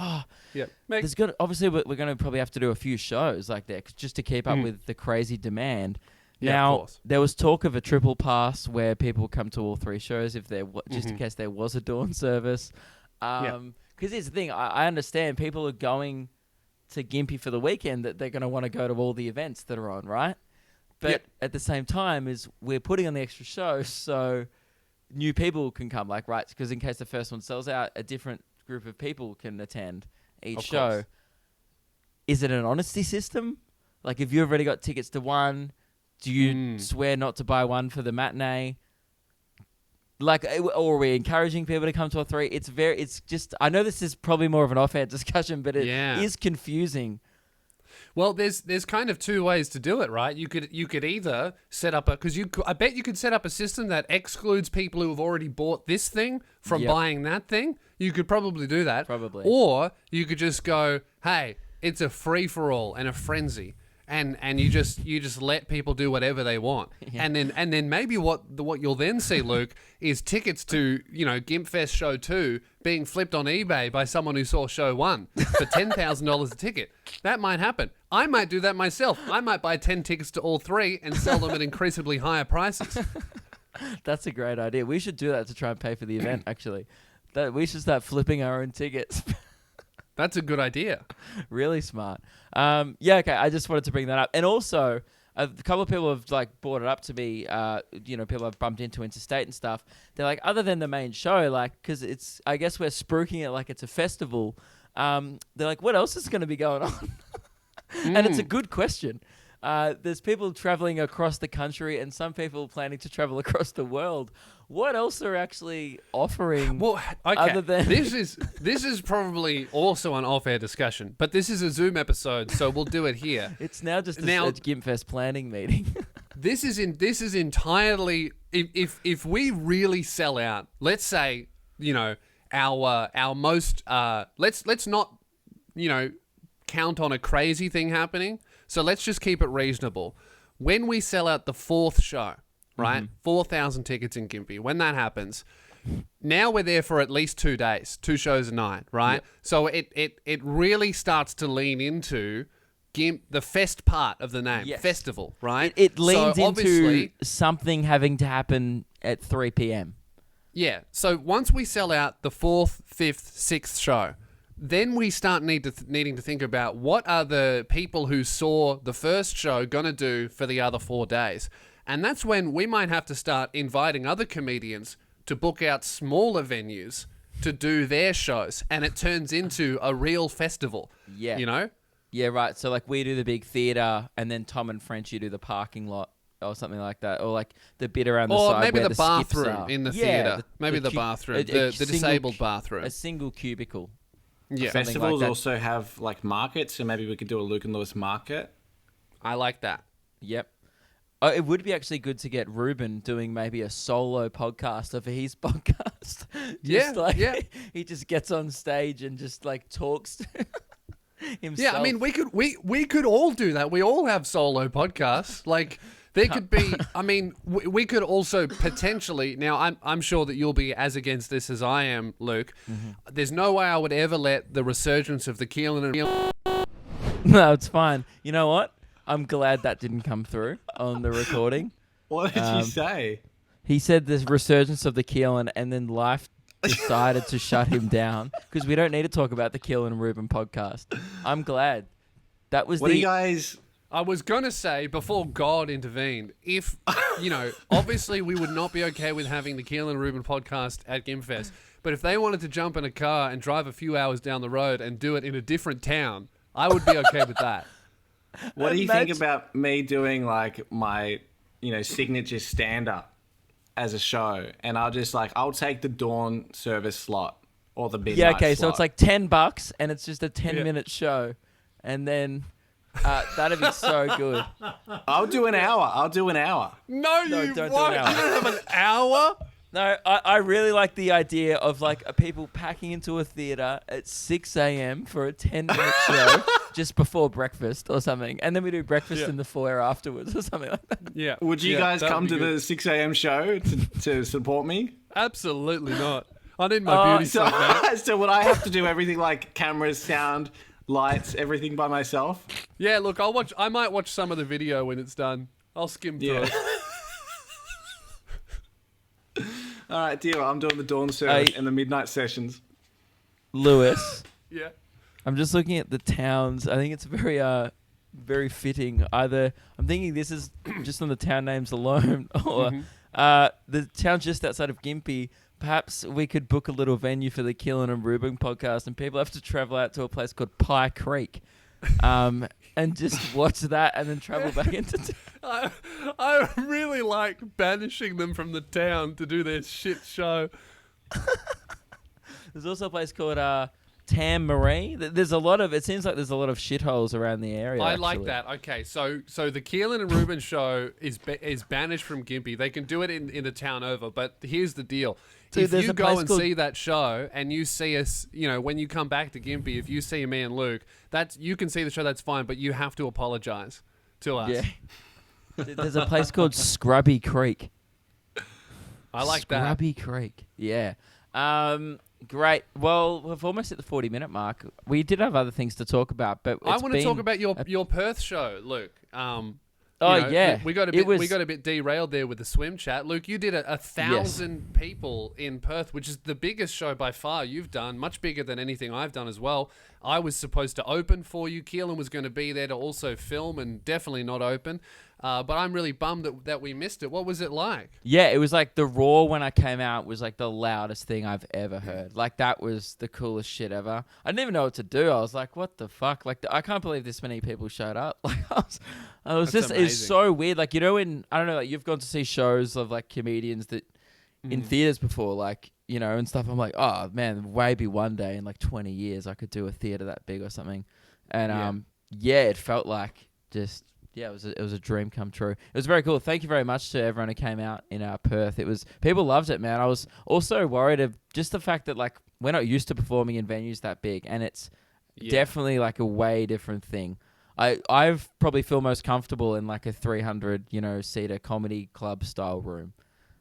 A: Meg, obviously we're going to probably have to do a few shows like that just to keep up with the crazy demand. Yeah, now, there was talk of a triple pass where people come to all three shows if they're just in case there was a dawn service. Because here's the thing, I understand people are going to Gympie for the weekend that they're going to want to go to all the events that are on, right? But at the same time, we're putting on the extra show so new people can come, right? Because in case the first one sells out, a different group of people can attend each show. Is it an honesty system? Like, if you've already got tickets to one, do you swear not to buy one for the matinee? Like, or are we encouraging people to come to all three? It's just, I know this is probably more of an off-air discussion, but it is confusing. Well, there's kind of two ways to do it, right? You could either set up I bet you could set up a system that excludes people who have already bought this thing from buying that thing. You could probably do that. Probably. Or you could just go, hey, it's a free-for-all and a frenzy. And you just let people do whatever they want, and then maybe what you'll then see, Luke, is tickets to Gimpfest Show 2 being flipped on eBay by someone who saw Show 1 for $10,000 a ticket. That might happen. I might do that myself. I might buy 10 tickets to all three and sell them at increasingly higher prices. That's a great idea. We should do that to try and pay for the event, actually.
B: We should start flipping our own tickets.
A: That's a good idea.
B: Really smart. Okay. I just wanted to bring that up. And also, a couple of people have like brought it up to me. People I've bumped into interstate and stuff. They're like, other than the main show, like, because I guess we're spruiking it like it's a festival. They're like, what else is going to be going on? And it's a good question. There's people traveling across the country and some people planning to travel across the world. What else are actually offering?
A: Well, okay.
B: Other than
A: this is probably also an off-air discussion, but this is a Zoom episode, so we'll do it here.
B: It's now just a GIMPFest planning meeting. This is
A: entirely if we really sell out. Let's say our most let's not count on a crazy thing happening. So let's just keep it reasonable. When we sell out the fourth show, right? 4,000 tickets in Gympie. When that happens, now we're there for at least 2 days, 2 shows a night, right? Yep. So it really starts to lean into the fest part of the name, festival, right?
B: It leans into something having to happen at 3 p.m.
A: Yeah. So once we sell out the 4th, 5th, 6th show, then we start needing to think about what are the people who saw the first show going to do for the other 4 days. And that's when we might have to start inviting other comedians to book out smaller venues to do their shows. And it turns into a real festival. Yeah.
B: Yeah, right. So like we do the big theatre and then Tom and Frenchie do the parking lot or something like that. Or like the bit around the side.
A: Or maybe
B: where
A: the bathroom in the theatre. Maybe the bathroom. The disabled bathroom.
B: A single cubicle.
C: Yeah. Festivals like also have like markets, so maybe we could do a Luke and Lewis market.
A: I like that.
B: Yep. It would be actually good to get Ruben doing maybe a solo podcast of his podcast. He just gets on stage and just like talks to himself.
A: Yeah, I mean we could all do that. We all have solo podcasts. Like there could be, I mean, we could also potentially, now I'm sure that you'll be as against this as I am, Luke. Mm-hmm. There's no way I would ever let the resurgence of the Keelan and...
B: No, it's fine. You know what? I'm glad that didn't come through on the recording.
C: What did you say?
B: He said the resurgence of the Keelan and then life decided to shut him down because we don't need to talk about the Keelan and Ruben podcast. I'm glad. That was
C: What do you guys...
A: I was going to say, before God intervened, if, obviously we would not be okay with having the Keelan and Ruben podcast at GIMPFest, but if they wanted to jump in a car and drive a few hours down the road and do it in a different town, I would be okay with that.
C: What do you think about me doing like my, signature stand-up as a show? And I'll take the dawn service slot or the midnight slot.
B: So it's like $10 and it's just a 10-minute show. And then... that'd be so good.
C: I'll do an hour.
A: No, you don't won't. You don't have an hour?
B: No, I really like the idea of like people packing into a theatre at 6 a.m. for a 10-minute show just before breakfast or something. And then we do breakfast in the foyer afterwards or something like that.
A: Yeah.
C: Would you guys come to the 6 a.m. show to support me?
A: Absolutely not. I need my beauty suit, mate.
C: So would I have to do everything like cameras, sound... lights, everything by myself?
A: Yeah, look, I might watch some of the video when it's done. I'll skim through it.
C: All right, deal. I'm doing the dawn service and the midnight sessions.
B: Lewis.
A: Yeah.
B: I'm just looking at the towns. I think it's very very fitting. Either I'm thinking this is just on the town names alone, or the town just outside of Gympie. Perhaps we could book a little venue for the Keelan and Ruben podcast and people have to travel out to a place called Pie Creek and just watch that and then travel back into town.
A: I really like banishing them from the town to do their shit show.
B: There's also a place called Tam Marie. It seems like there's a lot of shitholes around the area.
A: I like that. Okay, so the Keelan and Ruben show is banished from Gympie. They can do it in the town over, but here's the deal. So if you go and see that show and you see us, when you come back to Gympie, if you see me and Luke, you can see the show, that's fine, but you have to apologize to us.
B: Yeah. There's a place called Scrubby Creek.
A: I like that.
B: Scrubby Creek. Yeah. Great. Well, we've almost hit the 40-minute mark. We did have other things to talk about, but
A: I want to talk about your Perth show, Luke.
B: Oh,
A: you know,
B: yeah.
A: we got a bit derailed there with the swim chat. Luke, you did 1,000 people in Perth, which is the biggest show by far you've done, much bigger than anything I've done as well. I was supposed to open for you. Keelan was going to be there to also film and definitely not open. But I'm really bummed that we missed it. What was it like?
B: Yeah, it was like the roar when I came out was like the loudest thing I've ever heard. Like that was the coolest shit ever. I didn't even know what to do. I was like, what the fuck? Like I can't believe this many people showed up. Like I was just, it's so weird. Like, you know, when, I don't know, like you've gone to see shows of like comedians that in theaters before, like, you know, and stuff. I'm like, oh man, maybe one day in like 20 years I could do a theater that big or something. And it felt like just, yeah, it was a dream come true. It was very cool. Thank you very much to everyone who came out in Perth. People loved it, man. I was also worried of just the fact that like we're not used to performing in venues that big, and it's definitely like a way different thing. I've probably feel most comfortable in like a 300, seater comedy club style room.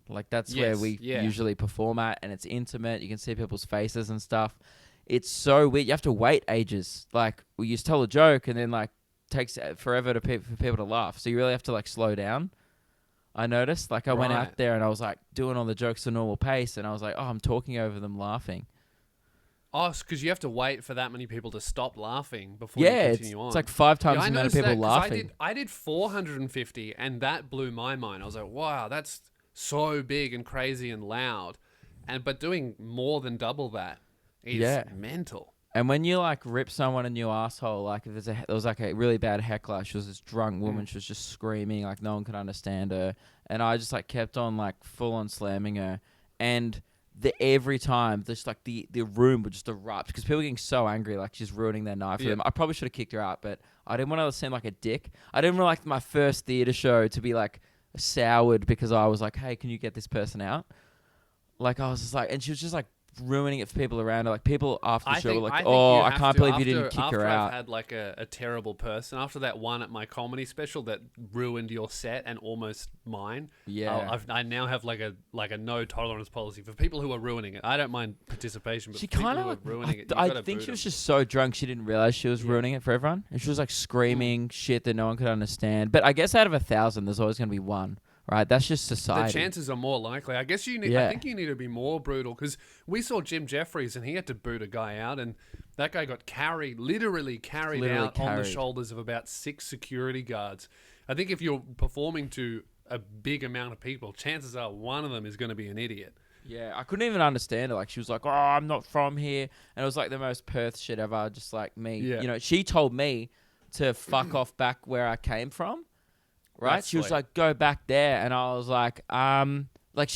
B: Like that's where we usually perform at, and it's intimate. You can see people's faces and stuff. It's so weird. You have to wait ages. Like we used to tell a joke, and then like takes forever for people to laugh. So you really have to like slow down. I noticed. Like I went out there and I was like doing all the jokes at a normal pace, and I was like, oh, I'm talking over them laughing.
A: Oh, because you have to wait for that many people to stop laughing before you continue on.
B: It's like 5 times the amount of people laughing.
A: I did 450, and that blew my mind. I was like, wow, that's so big and crazy and loud. But doing more than double that is mental.
B: And when you like rip someone a new asshole, like if there was like a really bad heckler, she was this drunk woman, she was just screaming, like no one could understand her. And I just like kept on like full on slamming her. And every time, just like the room would just erupt because people were getting so angry, like she's ruining their night for them. I probably should have kicked her out, but I didn't want to seem like a dick. I didn't want like my first theater show to be like soured because I was like, hey, can you get this person out? Like I was just like, and she was just like ruining it for people around her. Like people after the show were like, oh, I can't believe you didn't kick her out.
A: I've had like a terrible person after that one at my comedy special that ruined your set and almost mine.
B: Yeah,
A: I now have like a no tolerance policy for people who are ruining it. I don't mind participation, but
B: she
A: people
B: kind
A: who
B: of
A: are ruining it.
B: I think she was just so drunk she didn't realize she was ruining it for everyone, and she was like screaming shit that no one could understand. But I guess out of 1,000, there's always going to be one. Right, that's just society.
A: The chances are more likely. I guess you need. I think you need to be more brutal because we saw Jim Jeffries and he had to boot a guy out, and that guy got literally carried out on the shoulders of about 6 security guards. I think if you're performing to a big amount of people, chances are one of them is going to be an idiot.
B: Yeah, I couldn't even understand her. Like she was like, "Oh, I'm not from here," and it was like the most Perth shit ever. Just like me, she told me to fuck off back where I came from. Right?
A: That's
B: she was like, go back there. And I was like,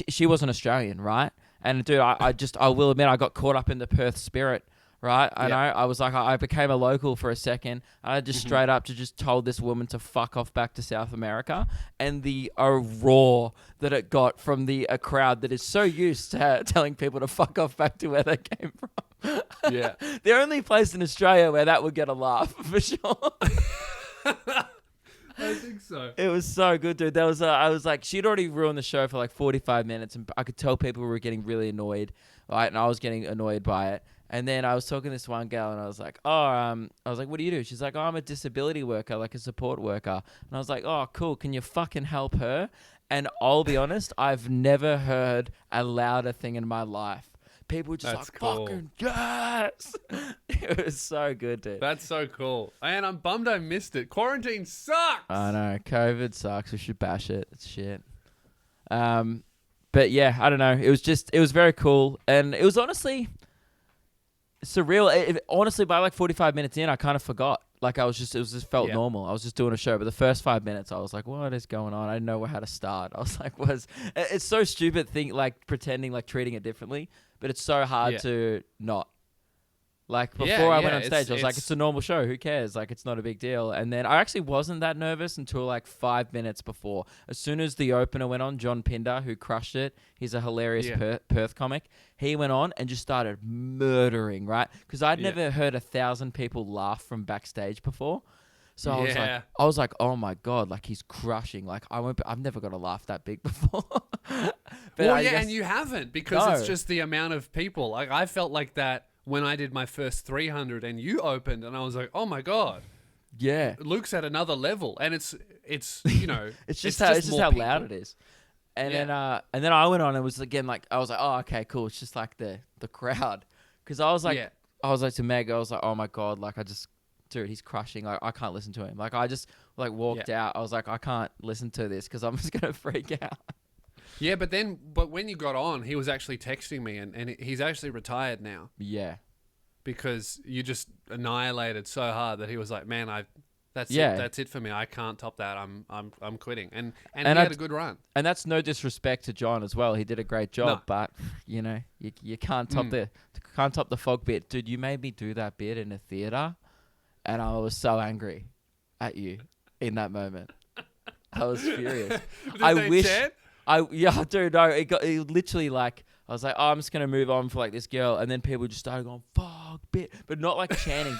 B: she wasn't Australian, right? And dude, I will admit, I got caught up in the Perth spirit, right? I know. I was like, I became a local for a second. I just straight up just told this woman to fuck off back to South America. And the roar that it got from a crowd that is so used to telling people to fuck off back to where they came from.
A: Yeah.
B: The only place in Australia where that would get a laugh, for sure.
A: I think so.
B: It was so good, dude. I was like, she'd already ruined the show for like 45 minutes, and I could tell people were getting really annoyed, right? And I was getting annoyed by it. And then I was talking to this one girl, and I was like, what do you do? She's like, I'm a disability worker, like a support worker. And I was like, oh, cool. Can you fucking help her? And I'll be honest, I've never heard a louder thing in my life. People just fucking yes. It was so good, dude.
A: That's so cool. And I'm bummed I missed it. Quarantine sucks.
B: I know. COVID sucks. We should bash it. It's shit. But yeah, I don't know. It was very cool. And it was honestly surreal. Honestly, by like 45 minutes in, I kind of forgot. Like it just felt normal. I was just doing a show. But the first 5 minutes, I was like, what is going on? I didn't know how to start. I was like, it's so stupid like pretending, like treating it differently. But it's so hard to not. Like, before I went on stage, I was like, it's a normal show. Who cares? Like, it's not a big deal. And then I actually wasn't that nervous until like 5 minutes before. As soon as the opener went on, John Pinder, who crushed it, he's a hilarious Perth comic. He went on and just started murdering, right? Because I'd never heard 1,000 people laugh from backstage before. So I was like, oh my God, like he's crushing. Like I've never got a laugh that big before.
A: And you haven't because it's just the amount of people. Like I felt like that when I did my first 300 and you opened, and I was like, oh my God,
B: Yeah.
A: Luke's at another level, and it's
B: it's just how loud it is. And then I went on and was again like I was like, oh, okay, cool. It's just like the crowd, because I was like to Meg, I was like, oh my god, like dude, he's crushing. Like I can't listen to him. Like I just like walked out. I was like, I can't listen to this because I'm just gonna freak out.
A: Yeah, but when you got on, he was actually texting me, and he's actually retired now.
B: Yeah.
A: Because you just annihilated so hard that he was like, man, that's it for me. I can't top that. I'm quitting. And he had a good run.
B: And that's no disrespect to John as well. He did a great job, but you can't top the fog bit. Dude, you made me do that bit in a theater, and I was so angry at you in that moment. I was furious. Dude, no, it literally like I was like, oh, I'm just gonna move on for like this girl, and then people just started going fuck bit, but not like chanting,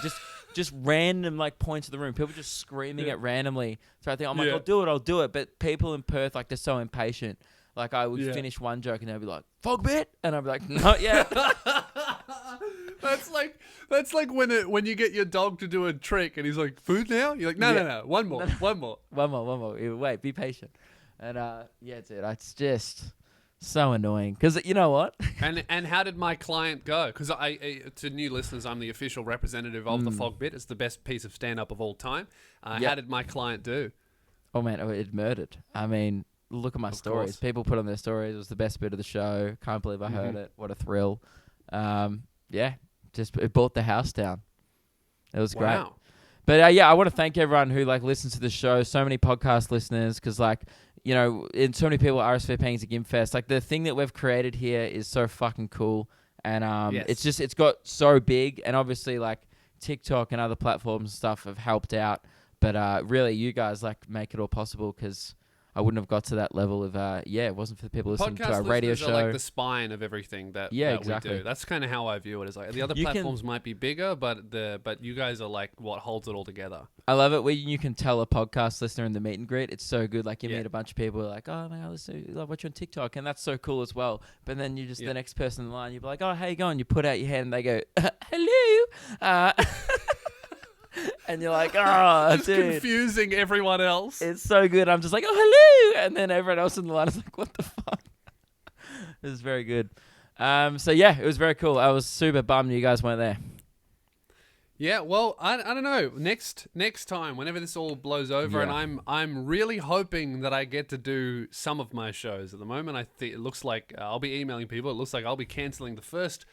B: just random like points of the room. People just screaming it randomly. So I think I'm like, I'll do it. But people in Perth, like, they're so impatient. Like I would finish one joke and they'd be like, fog bit, and I'd be like, not yet.
A: That's like when you get your dog to do a trick and he's like, food now? You're like, no, one more.
B: Wait, be patient. And dude, it's just so annoying because you know what?
A: and how did my client go? Because to new listeners, I'm the official representative of the fog bit. It's the best piece of stand up of all time. How did my client do?
B: Oh man, it murdered. I mean, look at my stories. Course. People put on their stories. It was the best bit of the show. Can't believe I heard it. What a thrill. Just it brought the house down. It was great.
A: Wow.
B: But I want to thank everyone who like listens to the show. So many podcast listeners, because like, you know, and so many people are RSVPing to GimFest. Like the thing that we've created here is so fucking cool, and it's got so big, and obviously like TikTok and other platforms and stuff have helped out. But really, you guys like make it all possible, because I wouldn't have got to that level if it wasn't for the people listening to our radio show.
A: Are like the spine of everything that
B: exactly.
A: we do. That's kind of how I view it. As like the other platforms might be bigger, but you guys are like what holds it all together.
B: I love it when you can tell a podcast listener in the meet and greet. It's so good. Like you meet a bunch of people who are like, oh my god, I love what you're on TikTok, and that's so cool as well. But then you just the next person in line, you're like, oh, how you going? You put out your hand and they go, hello. And you're like, oh,
A: just
B: dude.
A: Confusing everyone else.
B: It's so good. I'm just like, oh, hello. And then everyone else in the line is like, what the fuck? It was very good. It was very cool. I was super bummed you guys weren't there.
A: Yeah, well, I don't know. Next time, whenever this all blows over, and I'm really hoping that I get to do some of my shows. At the moment, I think it looks like I'll be emailing people. It looks like I'll be cancelling the first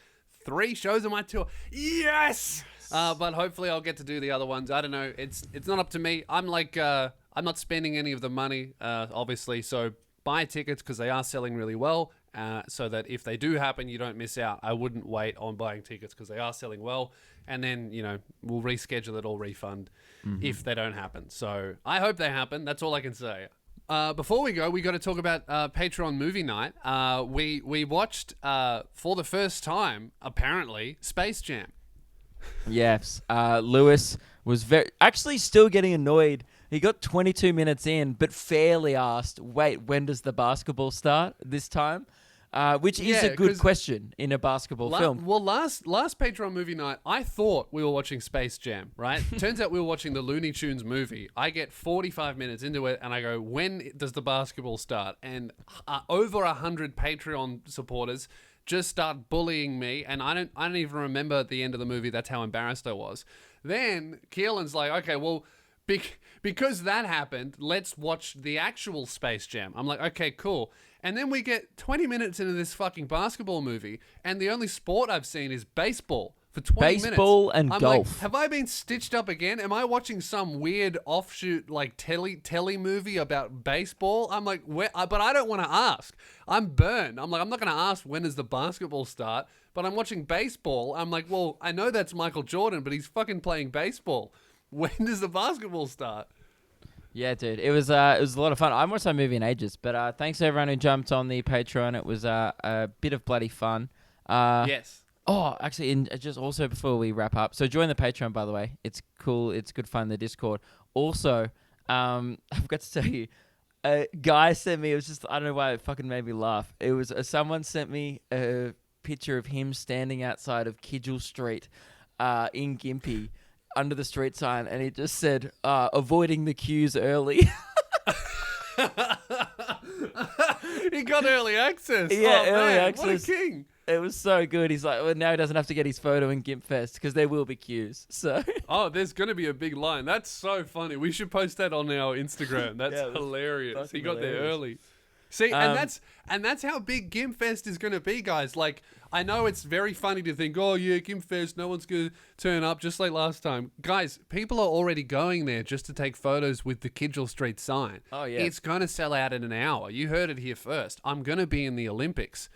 A: 3 shows of my tour. Yes! But hopefully I'll get to do the other ones. I don't know. It's not up to me. I'm like, I'm not spending any of the money, obviously. So buy tickets because they are selling really well. So that if they do happen, you don't miss out. I wouldn't wait on buying tickets because they are selling well. And then, we'll reschedule it or refund if they don't happen. So I hope they happen. That's all I can say. Before we go, we got to talk about Patreon movie night. We watched, for the first time, apparently, Space Jam.
B: Yes. Lewis was actually still getting annoyed. He got 22 minutes in, but fairly asked, wait, when does the basketball start this time? Which is a good question in a basketball film.
A: Well, last Patreon movie night, I thought we were watching Space Jam, right? Turns out we were watching the Looney Tunes movie. I get 45 minutes into it, and I go, when does the basketball start? And over 100 Patreon supporters just start bullying me, and I don't even remember at the end of the movie. That's how embarrassed I was. Then Keelan's like, okay, well, because that happened, let's watch the actual Space Jam. I'm like, okay, cool. And then we get 20 minutes into this fucking basketball movie, and the only sport I've seen is baseball for 20 minutes.
B: Baseball and golf.
A: Like, have I been stitched up again? Am I watching some weird offshoot like telly movie about baseball? I'm like, but I don't want to ask. I'm burned. I'm like, I'm not going to ask when does the basketball start, but I'm watching baseball. I'm like, well, I know that's Michael Jordan, but he's fucking playing baseball. When does the basketball start?
B: Yeah, dude, it was a lot of fun. I haven't watched that movie in ages, but thanks to everyone who jumped on the Patreon. It was a bit of bloody fun.
A: Yes.
B: Oh, actually, and just also before we wrap up, so join the Patreon, by the way. It's cool. It's good fun, the Discord. Also, I've got to tell you, a guy sent me, it was just, I don't know why it fucking made me laugh. It was, someone sent me a picture of him standing outside of Kidgel Street in Gympie, under the street sign, and he just said, avoiding the queues early.
A: He got early access.
B: Yeah, early access.
A: What a king.
B: It was so good. He's like, well, now he doesn't have to get his photo in Gimp Fest because there will be queues. So.
A: Oh, there's going to be a big line. That's so funny. We should post that on our Instagram. That's hilarious. He got there early. See, and that's how big Gimp Fest is going to be, guys. Like, I know it's very funny to think, oh yeah, Gimp Fest, no one's going to turn up, just like last time. Guys, people are already going there just to take photos with the Kidgel Street sign. Oh yeah, it's going to sell out in an hour. You heard it here first. I'm going to be in the Olympics.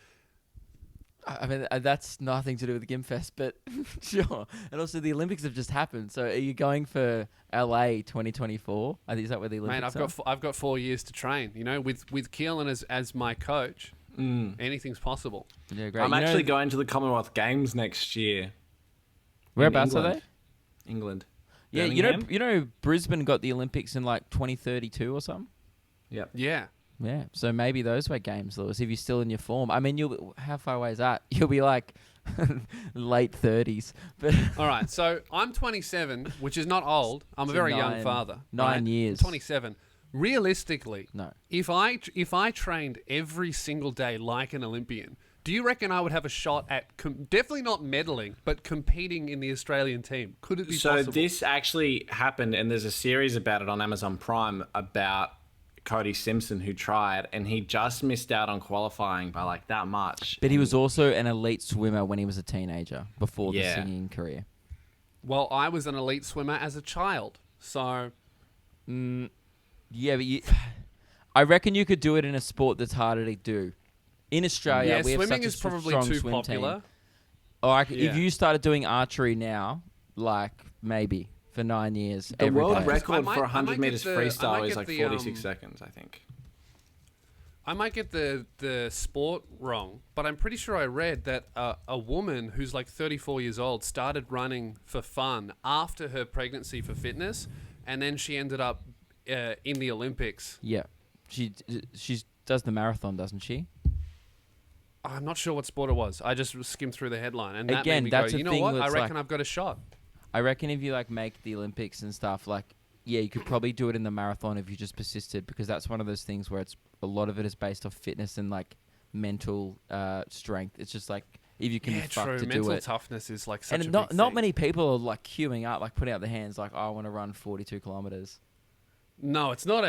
B: I mean, that's nothing to do with the Gimp Fest, but sure. And also, the Olympics have just happened. So, are you going for LA 2024? I think is that where the Olympics
A: are? I've got 4 years to train. You know, with Keelan as my coach, anything's possible.
B: Yeah, great.
C: I'm actually going to the Commonwealth Games next year.
B: Whereabouts are they?
C: England.
B: Yeah,
C: Birmingham.
B: you know, Brisbane got the Olympics in like 2032 or something.
C: Yep.
A: Yeah.
B: Yeah, so maybe those were games, Lewis, if you're still in your form. I mean, how far away is that? You'll be like late 30s. But
A: all right, so I'm 27, which is not old. I'm a very young father.
B: 9 years.
A: 27. Realistically,
B: no.
A: If I trained every single day like an Olympian, do you reckon I would have a shot at definitely not medaling, but competing in the Australian team? Could it be possible?
C: So this actually happened, and there's a series about it on Amazon Prime about Cody Simpson, who tried, and he just missed out on qualifying by like that much.
B: But he was also an elite swimmer when he was a teenager before the singing career.
A: Well, I was an elite swimmer as a child, so
B: yeah, but I reckon you could do it in a sport that's harder to do. In Australia, we have
A: swimming
B: such
A: is
B: a
A: probably
B: strong
A: too
B: swim
A: popular.
B: Team. Or if you started doing archery now, like maybe. For 9 years.
C: The world record for 100 meters freestyle is like 46 seconds, I think.
A: I might get the sport wrong, but I'm pretty sure I read that a woman who's like 34 years old started running for fun after her pregnancy for fitness, and then she ended up in the Olympics.
B: Yeah. She does the marathon, doesn't she?
A: I'm not sure what sport it was. I just skimmed through the headline, and that
B: again,
A: made me
B: that's
A: go,
B: a
A: you know
B: thing
A: what? I reckon
B: like,
A: I've got a shot.
B: I reckon if you like make the Olympics and stuff, like, yeah, you could probably do it in the marathon if you just persisted, because that's one of those things where a lot of it is based off fitness and like mental strength. It's just like if you can be fucked to
A: mental
B: do it.
A: toughness is like such
B: and
A: a
B: not
A: big
B: not
A: thing.
B: many people are like queuing up, like putting out their hands, like, oh, I want to run 42 kilometers.
A: No, it's not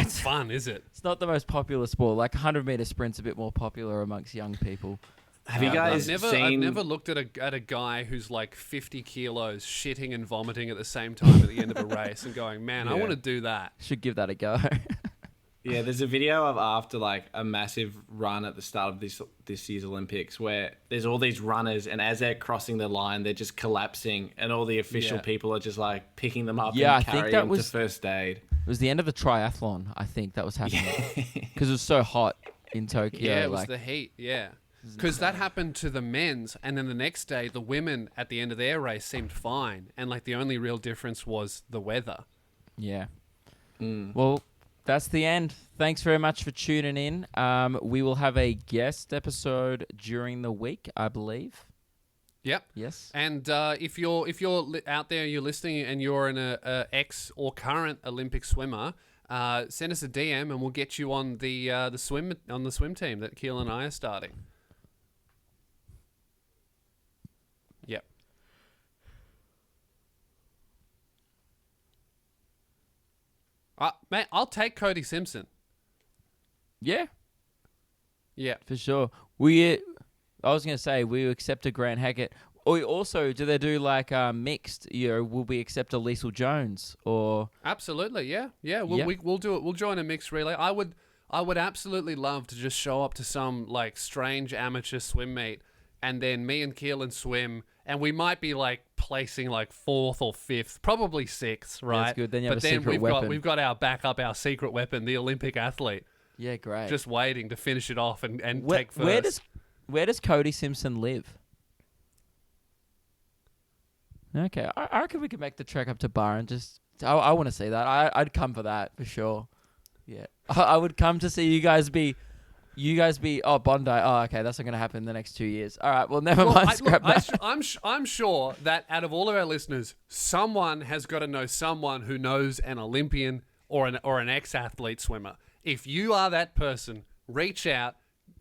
A: fun, is it?
B: It's not the most popular sport. Like 100-meter sprint's a bit more popular amongst young people.
C: Have you guys
A: I've never looked at a guy who's like 50 kilos shitting and vomiting at the same time at the end of a race and going, man, I want to do that.
B: Should give that a go.
C: Yeah, there's a video of after like a massive run at the start of this year's Olympics where there's all these runners, and as they're crossing the line, they're just collapsing, and all the official people are just like picking them up and carrying them to first aid.
B: It was the end of the triathlon, I think, that was happening. Because it was so hot in Tokyo.
A: Yeah, it was the heat, yeah. Because that happened to the men's, and then the next day, the women at the end of their race seemed fine, and like the only real difference was the weather.
B: Yeah. Well, that's the end. Thanks very much for tuning in. We will have a guest episode during the week, I believe.
A: Yep.
B: Yes.
A: And if you're out there, you're listening, and you're an ex or current Olympic swimmer, send us a DM, and we'll get you on the swim team that Keel and I are starting. Yep. Man, I'll take Cody Simpson.
B: Yeah.
A: Yeah.
B: For sure. I was going to say, will you accept a Grant Hackett? Or also, do they do like mixed? Will we accept a Liesl Jones? Or
A: absolutely, yeah. We'll do it. We'll join a mixed relay. I would absolutely love to just show up to some like strange amateur swim meet, and then me and Keelan swim, and we might be like placing like 4th or 5th, probably 6th, right?
B: That's good. Then you have a secret weapon.
A: We've got our backup, our secret weapon, the Olympic athlete.
B: Yeah, great.
A: Just waiting to finish it off and take first.
B: Where does Cody Simpson live? Okay, I reckon we could make the trek up to Byron. I want to see that. I'd come for that for sure. Yeah, I would come to see you guys be, you guys be Bondi. Oh, okay, that's not going to happen in the next 2 years. All right, well, never mind. Scrap that.
A: I'm sure that out of all of our listeners, someone has got to know someone who knows an Olympian or an ex-athlete swimmer. If you are that person, reach out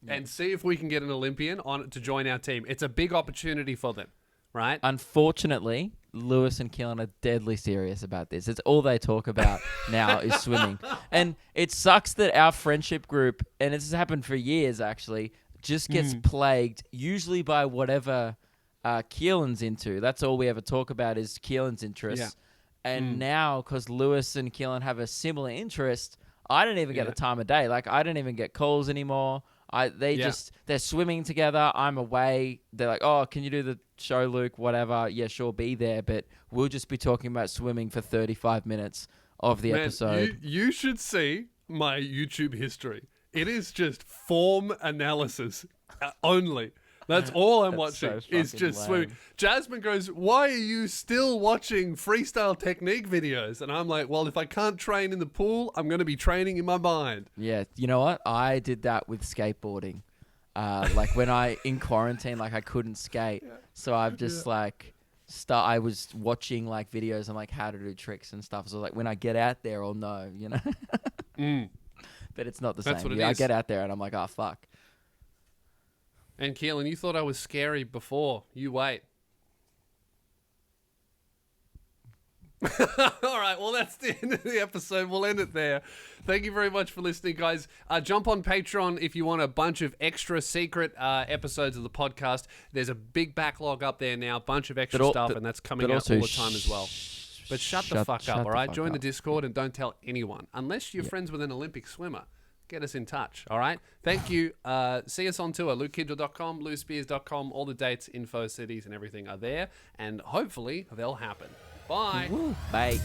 A: and see if we can get an Olympian on to join our team. It's a big opportunity for them, right?
B: Unfortunately, Lewis and Keelan are deadly serious about this. It's all they talk about now is swimming. And it sucks that our friendship group, and it's happened for years actually, just gets plagued usually by whatever Keelan's into. That's all we ever talk about is Keelan's interests. Yeah. And now, because Lewis and Keelan have a similar interest, I don't even get the time of day. Like, I don't even get calls anymore. They're swimming together. I'm away. They're like, oh, can you do the show, Luke? Whatever. Yeah, sure, be there. But we'll just be talking about swimming for 35 minutes of the episode.
A: You should see my YouTube history. It is just form analysis only. That's all I'm watching is just swimming. Jasmine goes, why are you still watching freestyle technique videos? And I'm like, well, if I can't train in the pool, I'm going to be training in my mind.
B: Yeah. You know what? I did that with skateboarding. Like when in quarantine, like I couldn't skate. Yeah. So I've just I was watching like videos on like how to do tricks and stuff. So like when I get out there, I'll know, you know? But it's not the same. What it is. I get out there and I'm like, oh, fuck.
A: And Keelan, you thought I was scary before. You wait. All right, well, that's the end of the episode. We'll end it there. Thank you very much for listening, guys. Jump on Patreon if you want a bunch of extra secret episodes of the podcast. There's a big backlog up there now, a bunch of extra stuff, and that's coming out all the time as well. But shut the fuck up, all right? Join the Discord and don't tell anyone, unless you're friends with an Olympic swimmer. Get us in touch, all right? Thank you. See us on tour, lukekidwell.com, louspears.com. All the dates, info, cities, and everything are there. And hopefully they'll happen. Bye.
B: Bye.